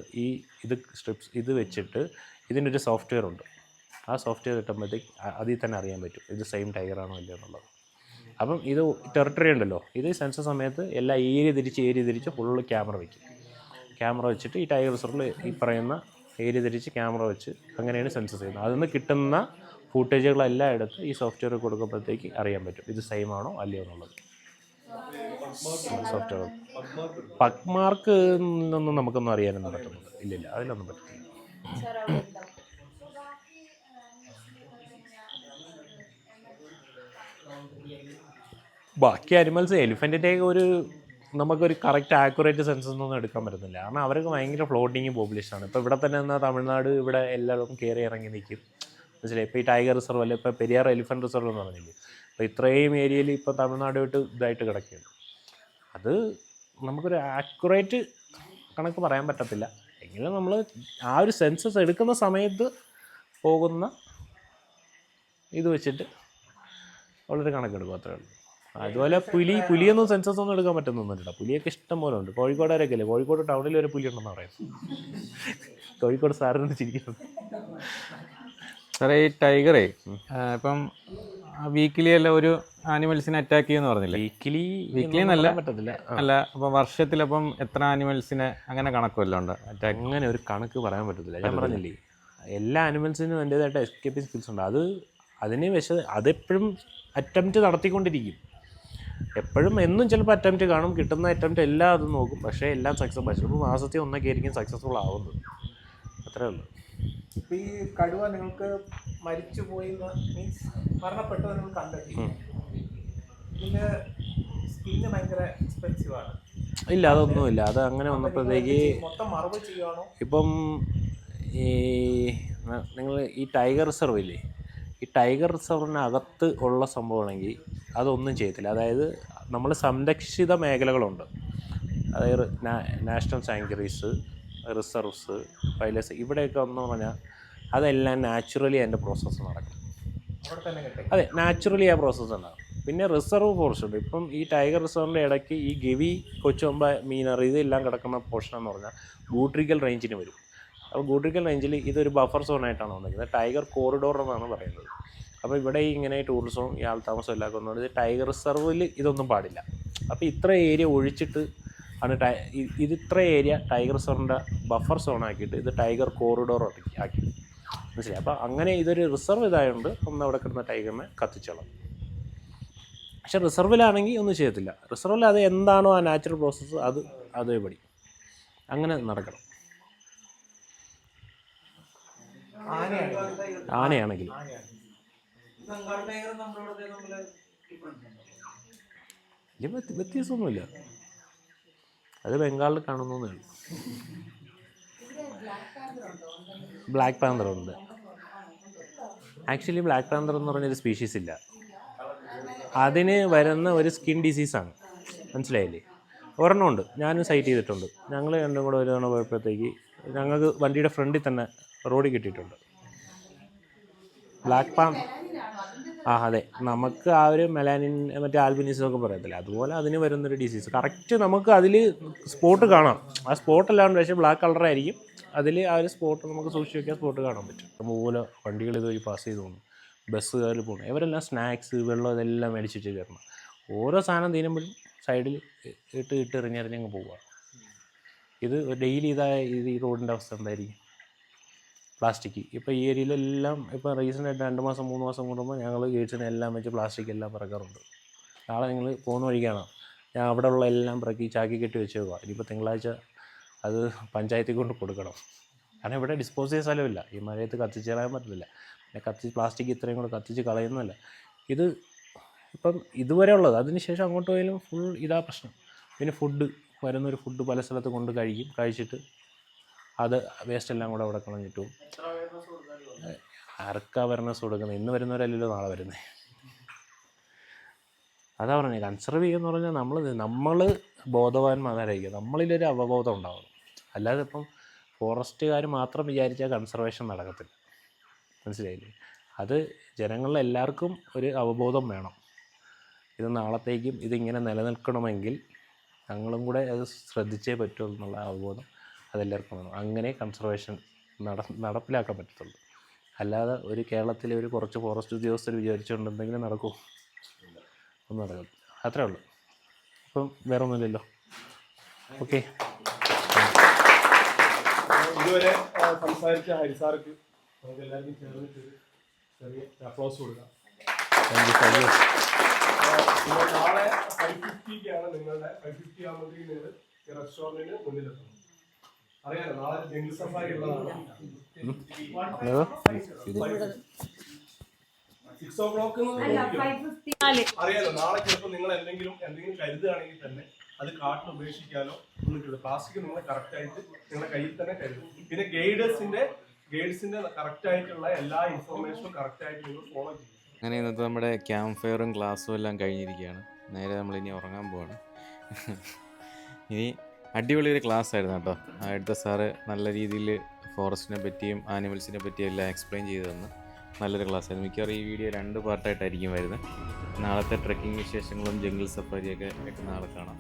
ഇത് വെച്ചിട്ട് ഇതിനൊരു സോഫ്റ്റ്വെയർ ഉണ്ട്. ആ സോഫ്റ്റ്വെയർ കിട്ടുമ്പോഴത്തേക്ക് അതിൽ തന്നെ അറിയാൻ പറ്റും ഇത് സെയിം ടൈഗറാണോ ഇല്ലയോ എന്നുള്ളത്. അപ്പം ഇത് ടെറിട്ടറി ഉണ്ടല്ലോ, ഇത് സെൻസർ സമയത്ത് എല്ലാ ഏരിയ തിരിച്ച് ഫുള്ള് ക്യാമറ വയ്ക്കും. ക്യാമറ വെച്ചിട്ട് ഈ ടൈഗർ റിസർവിൽ ഈ പറയുന്ന ഏരിയ തിരിച്ച് ക്യാമറ വെച്ച് അങ്ങനെയാണ് സെൻസസ് ചെയ്യുന്നത്. അതിൽ നിന്ന് കിട്ടുന്ന ഫൂട്ടേജുകളെല്ലാം എടുത്ത് ഈ സോഫ്റ്റ്വെയർ കൊടുക്കുമ്പോഴത്തേക്ക് അറിയാൻ പറ്റും ഇത് സെയിം ആണോ അല്ലയോ എന്നുള്ളത്. സോഫ്റ്റ്വെയർ പഗ്മാർക്ക് ഒന്നും നമുക്കൊന്നും അറിയാനൊന്നും പറ്റുന്നില്ല. ഇല്ലില്ല, അതിലൊന്നും പറ്റില്ല. ബാക്കി അനിമൽസ് എലിഫൻറ്റിൻ്റെയൊക്കെ നമുക്കൊരു കറക്റ്റ് ആക്യുറേറ്റ് സെൻസസ് ഒന്നും എടുക്കാൻ പറ്റുന്നില്ല. കാരണം അവർക്ക് ഭയങ്കര ഫ്ലോട്ടിങ് പോപ്പുലേഷനാണ്. ഇപ്പോൾ ഇവിടെ തന്നെ എന്നാൽ തമിഴ്നാട് ഇവിടെ എല്ലാവരും കയറി ഇറങ്ങി നിൽക്കും. മനസ്സിലായി? ഇപ്പോൾ ഈ ടൈഗർ റിസർവ് അല്ലെ, ഇപ്പോൾ പെരിയാർ എലിഫൻറ്റ് റിസർവ് എന്ന് പറഞ്ഞില്ലേ, അപ്പോൾ ഇത്രയും ഏരിയയിൽ ഇപ്പോൾ തമിഴ്നാടുമായിട്ട് ഇതായിട്ട് കിടക്കുകയാണ്. അത് നമുക്കൊരു ആക്യുറേറ്റ് കണക്ക് പറയാൻ പറ്റത്തില്ല. എങ്കിലും നമ്മൾ ആ ഒരു സെൻസസ് എടുക്കുന്ന സമയത്ത് പോകുന്ന ഇത് വെച്ചിട്ട് ഉള്ളൊരു കണക്കെടുക്കും, അത്രേ ഉള്ളൂ. അതുപോലെ പുലിയൊന്നും സെൻസസ് ഒന്നും എടുക്കാൻ പറ്റുന്നൊന്നുമില്ല. പുലിയൊക്കെ ഇഷ്ടം പോലെ ഉണ്ട്. കോഴിക്കോടുകാരൊക്കെ അല്ലേ, കോഴിക്കോട് ടൗണിൽ ഒരു പുലി ഉണ്ടെന്ന് പറയുന്നത്. കോഴിക്കോട് സാറിന് ചിരിക്കുന്നത്. സാറേ, ഈ ടൈഗറേ ഇപ്പം വീക്കിലി അല്ല ഒരു ആനിമൽസിനെ അറ്റാക്ക് ചെയ്യുമെന്ന് പറഞ്ഞില്ലേ? വീക്കിലി എന്നല്ല, പറ്റത്തില്ല. അല്ല, അപ്പം വർഷത്തിലപ്പം എത്ര ആനിമൽസിനെ അങ്ങനെ കണക്കുമല്ലോ ഉണ്ട് അറ്റാക്ക്? അങ്ങനെ ഒരു കണക്ക് പറയാൻ പറ്റത്തില്ല. ഞാൻ പറഞ്ഞില്ലേ, എല്ലാ ആനിമൽസിനും അതിൻ്റേതായിട്ട് എസ്കേപ്പിംഗ് സ്കിൽസ് ഉണ്ട്. അതെപ്പോഴും അറ്റംപ്റ്റ് നടത്തിക്കൊണ്ടിരിക്കും. എപ്പോഴും എന്നും ചിലപ്പോൾ അറ്റംപ്റ്റ് കാണും. കിട്ടുന്ന അറ്റംപ്റ്റ് എല്ലാം അത് നോക്കും. പക്ഷേ എല്ലാം സക്സസ്. ചിലപ്പോൾ മാസത്തിൽ ഒന്നൊക്കെ ആയിരിക്കും സക്സസ്ഫുൾ ആവുന്നത്. അത്രേ ഉള്ളൂ. ഇപ്പം ഈ കടുവ നിങ്ങൾക്ക് മരിച്ചു പോയി മീൻസ് മരണപ്പെട്ടു നിങ്ങൾ കണ്ടെത്തി, ഇതിൻ്റെ സ്കിന്ന് ഭയങ്കര എക്സ്പെൻസീവാണ്. ഇല്ല, അതൊന്നുമില്ല. അത് അങ്ങനെ വന്നപ്പോഴത്തേക്ക് മൊത്തം മറവ് ചെയ്യുകയാണോ? ഇപ്പം നിങ്ങൾ ഈ ടൈഗർ റിസർവ് ഇല്ലേ, ഈ ടൈഗർ റിസർവിനകത്ത് ഉള്ള സംഭവമാണെങ്കിൽ അതൊന്നും ചെയ്യത്തില്ല. അതായത് നമ്മൾ സംരക്ഷിത മേഖലകളുണ്ട്, അതായത് നാഷണൽ സാങ്ച്വറീസ്, റിസർവ്സ്, വൈൽഡ് ഇവിടെയൊക്കെ എന്ന് പറഞ്ഞാൽ അതെല്ലാം നാച്ചുറലി അതിൻ്റെ പ്രോസസ്സ് നടക്കും. അതെ, നാച്ചുറലി ആ പ്രോസസ്സ് ഉണ്ടാകും. പിന്നെ റിസർവ് ഫോറസ്റ്റ് ഉണ്ട്. ഇപ്പം ഈ ടൈഗർ റിസർവിൻ്റെ ഇടയ്ക്ക് ഈ ഗവി, കൊച്ചുമ്പ, മീനർ ഇതെല്ലാം കിടക്കുന്ന പോർഷൻ എന്ന് പറഞ്ഞാൽ ഗൂട്രിക്കൽ റേഞ്ചിന് വരും. അപ്പോൾ ഗൂട്രിക്കൽ റേഞ്ചിൽ ഇതൊരു ബഫർ സോണായിട്ടാണ് വന്നിരിക്കുന്നത്. ടൈഗർ കോറിഡോർ എന്നാണ് പറയുന്നത്. അപ്പോൾ ഇവിടെ ഇങ്ങനെ ടൂറിസവും ഈ ആൾത്താമസവും എല്ലാം കൊണ്ടുകൊണ്ട് ഇത് ടൈഗർ റിസർവിൽ ഇതൊന്നും പാടില്ല. അപ്പോൾ ഇത്ര ഏരിയ ഒഴിച്ചിട്ട് ആണ് ഇത് ഇത്ര ഏരിയ ടൈഗർ റിസർവിൻ്റെ ബഫർ സോൺ ആക്കിയിട്ട് ഇത് ടൈഗർ കോറിഡോർ ആക്കി. മനസ്സിലായി? അപ്പോൾ അങ്ങനെ ഇതൊരു റിസർവ് ഇതായതുകൊണ്ട് ഒന്ന് അവിടെ കിടന്ന ടൈഗറിനെ കത്തിച്ചോളാം. പക്ഷെ റിസർവിലാണെങ്കിൽ ഒന്നും ചെയ്യത്തില്ല. റിസർവിൽ അത് എന്താണോ ആ നാച്ചുറൽ പ്രോസസ്സ് അതേപടി അങ്ങനെ നടക്കണം. ആനയാണെങ്കിൽ വ്യത്യാസമൊന്നുമില്ല. അത് ബംഗാളിൽ കാണുന്നേ ഉള്ളൂ. ബ്ലാക്ക് പാന്തർ ഉണ്ട്. ആക്ച്വലി ബ്ലാക്ക് പാന്തർ എന്ന് പറഞ്ഞൊരു സ്പീഷീസ് ഇല്ല. അതിന് വരുന്ന ഒരു സ്കിൻ ഡിസീസാണ്. മനസ്സിലായില്ലേ? ഒരെണ്ണം ഉണ്ട്, ഞാനും സൈറ്റ് ചെയ്തിട്ടുണ്ട്. ഞങ്ങൾ രണ്ടും കൂടെ ഒരു തവണ പോയപ്പോഴത്തേക്ക് ഞങ്ങൾക്ക് വണ്ടിയുടെ ഫ്രണ്ടിൽ തന്നെ റോഡിൽ കിട്ടിയിട്ടുണ്ട് ബ്ലാക്ക് പാന്തർ. അതെ, നമുക്ക് ആ ഒരു മെലാനിൻ മറ്റേ ആൽബിനിസമൊക്കെ പറയത്തില്ല, അതുപോലെ അതിന് വരുന്നൊരു ഡിസീസ്. കറക്റ്റ് നമുക്ക് അതിൽ സ്പോട്ട് കാണാം. ആ സ്പോട്ടെല്ലാം പക്ഷേ ബ്ലാക്ക് കളറായിരിക്കും. അതിൽ ആ ഒരു സ്പോട്ട് നമുക്ക് സൂക്ഷിച്ച് വയ്ക്കാൻ സ്പോട്ട് കാണാൻ പറ്റും. അതുപോലെ വണ്ടികൾ ഇതുവഴി പാസ് ചെയ്ത് പോകുന്നു, ബസ്സുകാർ പോകുന്നു, ഇവരെല്ലാം സ്നാക്സ് വെള്ളം ഇതെല്ലാം മേടിച്ചിട്ട് കയറണം. ഓരോ സാധനം തീരുമ്പോഴും സൈഡിൽ ഇട്ട് എറിഞ്ഞെറിഞ്ഞങ്ങ് പോവുക. ഇത് ഡെയിലി ഇത് ഈ റോഡിൻ്റെ അവസ്ഥ എന്തായിരിക്കും? പ്ലാസ്റ്റിക് ഇപ്പോൾ ഈ ഏരിയയിലെല്ലാം ഇപ്പോൾ റീസെൻ്റായിട്ട് 2 മാസം 3 മാസം കൂടുമ്പോൾ ഞങ്ങൾ ഗേറ്റ്സിനെല്ലാം വെച്ച് പ്ലാസ്റ്റിക് എല്ലാം പിറക്കാറുണ്ട്. നാളെ നിങ്ങൾ പോകുന്ന വഴിക്കാണ് ഞാൻ അവിടെ ഉള്ള എല്ലാം പിറക്കി ചാക്കി കെട്ടി വെച്ചേക്കുക. ഇനിയിപ്പോൾ തിങ്കളാഴ്ച അത് പഞ്ചായത്തിൽ കൊണ്ട് കൊടുക്കണം. കാരണം ഇവിടെ ഡിസ്പോസ് ചെയ്യാൻ സ്ഥലമില്ല. ഈ മഴയത്ത് കത്തിച്ച് കളയാൻ പറ്റില്ല. പിന്നെ പ്ലാസ്റ്റിക് ഇത്രയും കൂടെ കത്തിച്ച് കളയുന്നതല്ല. ഇത് ഇപ്പം ഇതുവരെ ഉള്ളത്. അതിന് ശേഷം അങ്ങോട്ട് പോയാലും ഫുൾ ഇതാ പ്രശ്നം. പിന്നെ വരുന്നൊരു ഫുഡ് പല സ്ഥലത്ത് കൊണ്ട് കഴിച്ചിട്ട് അത് വേസ്റ്റ് എല്ലാം കൂടെ അവിടെ കളഞ്ഞിട്ടു. ആർക്കാ അവയർനെസ് കൊടുക്കുന്നത്? ഇന്ന് വരുന്നവരല്ലല്ലോ നാളെ വരുന്നത്. അതാ പറഞ്ഞത്, കൺസർവ് ചെയ്യുമെന്ന് പറഞ്ഞാൽ നമ്മൾ ബോധവാന്മാരായിരിക്കും. നമ്മളിലൊരു അവബോധം ഉണ്ടാവണം. അല്ലാതെ ഇപ്പം ഫോറസ്റ്റുകാർ മാത്രം വിചാരിച്ചാൽ കൺസർവേഷൻ നടക്കത്തില്ല. മനസ്സിലായില്ലേ? അത് ജനങ്ങളിലെല്ലാവർക്കും ഒരു അവബോധം വേണം. ഇത് നാളത്തേക്കും ഇതിങ്ങനെ നിലനിൽക്കണമെങ്കിൽ ഞങ്ങളും കൂടെ അത് ശ്രദ്ധിച്ചേ പറ്റുള്ളൂ എന്നുള്ള അവബോധം അതെല്ലാവർക്കും വേണം. അങ്ങനെ കൺസർവേഷൻ നടപ്പിലാക്കാൻ പറ്റത്തുള്ളൂ. അല്ലാതെ ഒരു കേരളത്തിലെ ഒരു കുറച്ച് ഫോറസ്റ്റ് ഉദ്യോഗസ്ഥർ വിചാരിച്ചുകൊണ്ടെന്തെങ്കിലും നടക്കുമോ? ഒന്നും നടക്കില്ല. അത്രേ ഉള്ളൂ. ഇപ്പം വേറെ ഒന്നുമില്ലല്ലോ. ഓക്കെ, ഇതുവരെ സംസാരിച്ച ഹരിസാർക്ക് നമുക്ക് എല്ലാവർക്കും ചേർന്നിട്ട് ചെറിയ അപ്ലോസ് കൊടുക്കാം. നാളെ 5:50 നിങ്ങളുടെ 5:50 ആകുമ്പോഴത്തേക്ക് നിങ്ങൾ ഈ റെസ്റ്റോറൻറ്റിന് മുന്നിലെത്തണം. അറിയാലോ, നാളെ ജംഗിൾ സഫാരി ഉള്ളതാണ്. 6 o'clock അറിയാലോ. നാളെ ചിലപ്പോൾ നിങ്ങൾ എന്തെങ്കിലും കരുതുകയാണെങ്കിൽ തന്നെ അത് കാട്ടിൽ ഉപേക്ഷിക്കാനോ ഒന്നും കിട്ടും. പ്ലാസ്റ്റിക് നിങ്ങൾ കറക്റ്റായിട്ട് നിങ്ങളുടെ കയ്യിൽ തന്നെ കരുതും. പിന്നെ ഗൈഡ്സിന്റെ കറക്റ്റ് ആയിട്ടുള്ള എല്ലാ ഇൻഫർമേഷനും കറക്റ്റായിട്ട് നിങ്ങൾ ഫോളോ ചെയ്യും. അങ്ങനെ ഇന്നത്തെ നമ്മുടെ ക്യാമ്പ് ഫയറും ക്ലാസ്സും എല്ലാം കഴിഞ്ഞിരിക്കുകയാണ്. നേരെ നമ്മളിനി ഉറങ്ങാൻ പോവാണ്. ഇനി അടിപൊളി ഒരു ക്ലാസ് ആയിരുന്നു കേട്ടോ. അടുത്ത സാറ് നല്ല രീതിയിൽ ഫോറസ്റ്റിനെ പറ്റിയും ആനിമൽസിനെ പറ്റിയും എല്ലാം എക്സ്പ്ലെയിൻ ചെയ്തു തന്നു. നല്ലൊരു ക്ലാസ് ആയിരുന്നു. മിക്കവാറും ഈ വീഡിയോ 2 പാർട്ടായിട്ടായിരിക്കും വരുന്നത്. നാളത്തെ ട്രെക്കിംഗ് വിശേഷങ്ങളും ജംഗിൾ സഫാരിയൊക്കെ നാളെ കാണാം.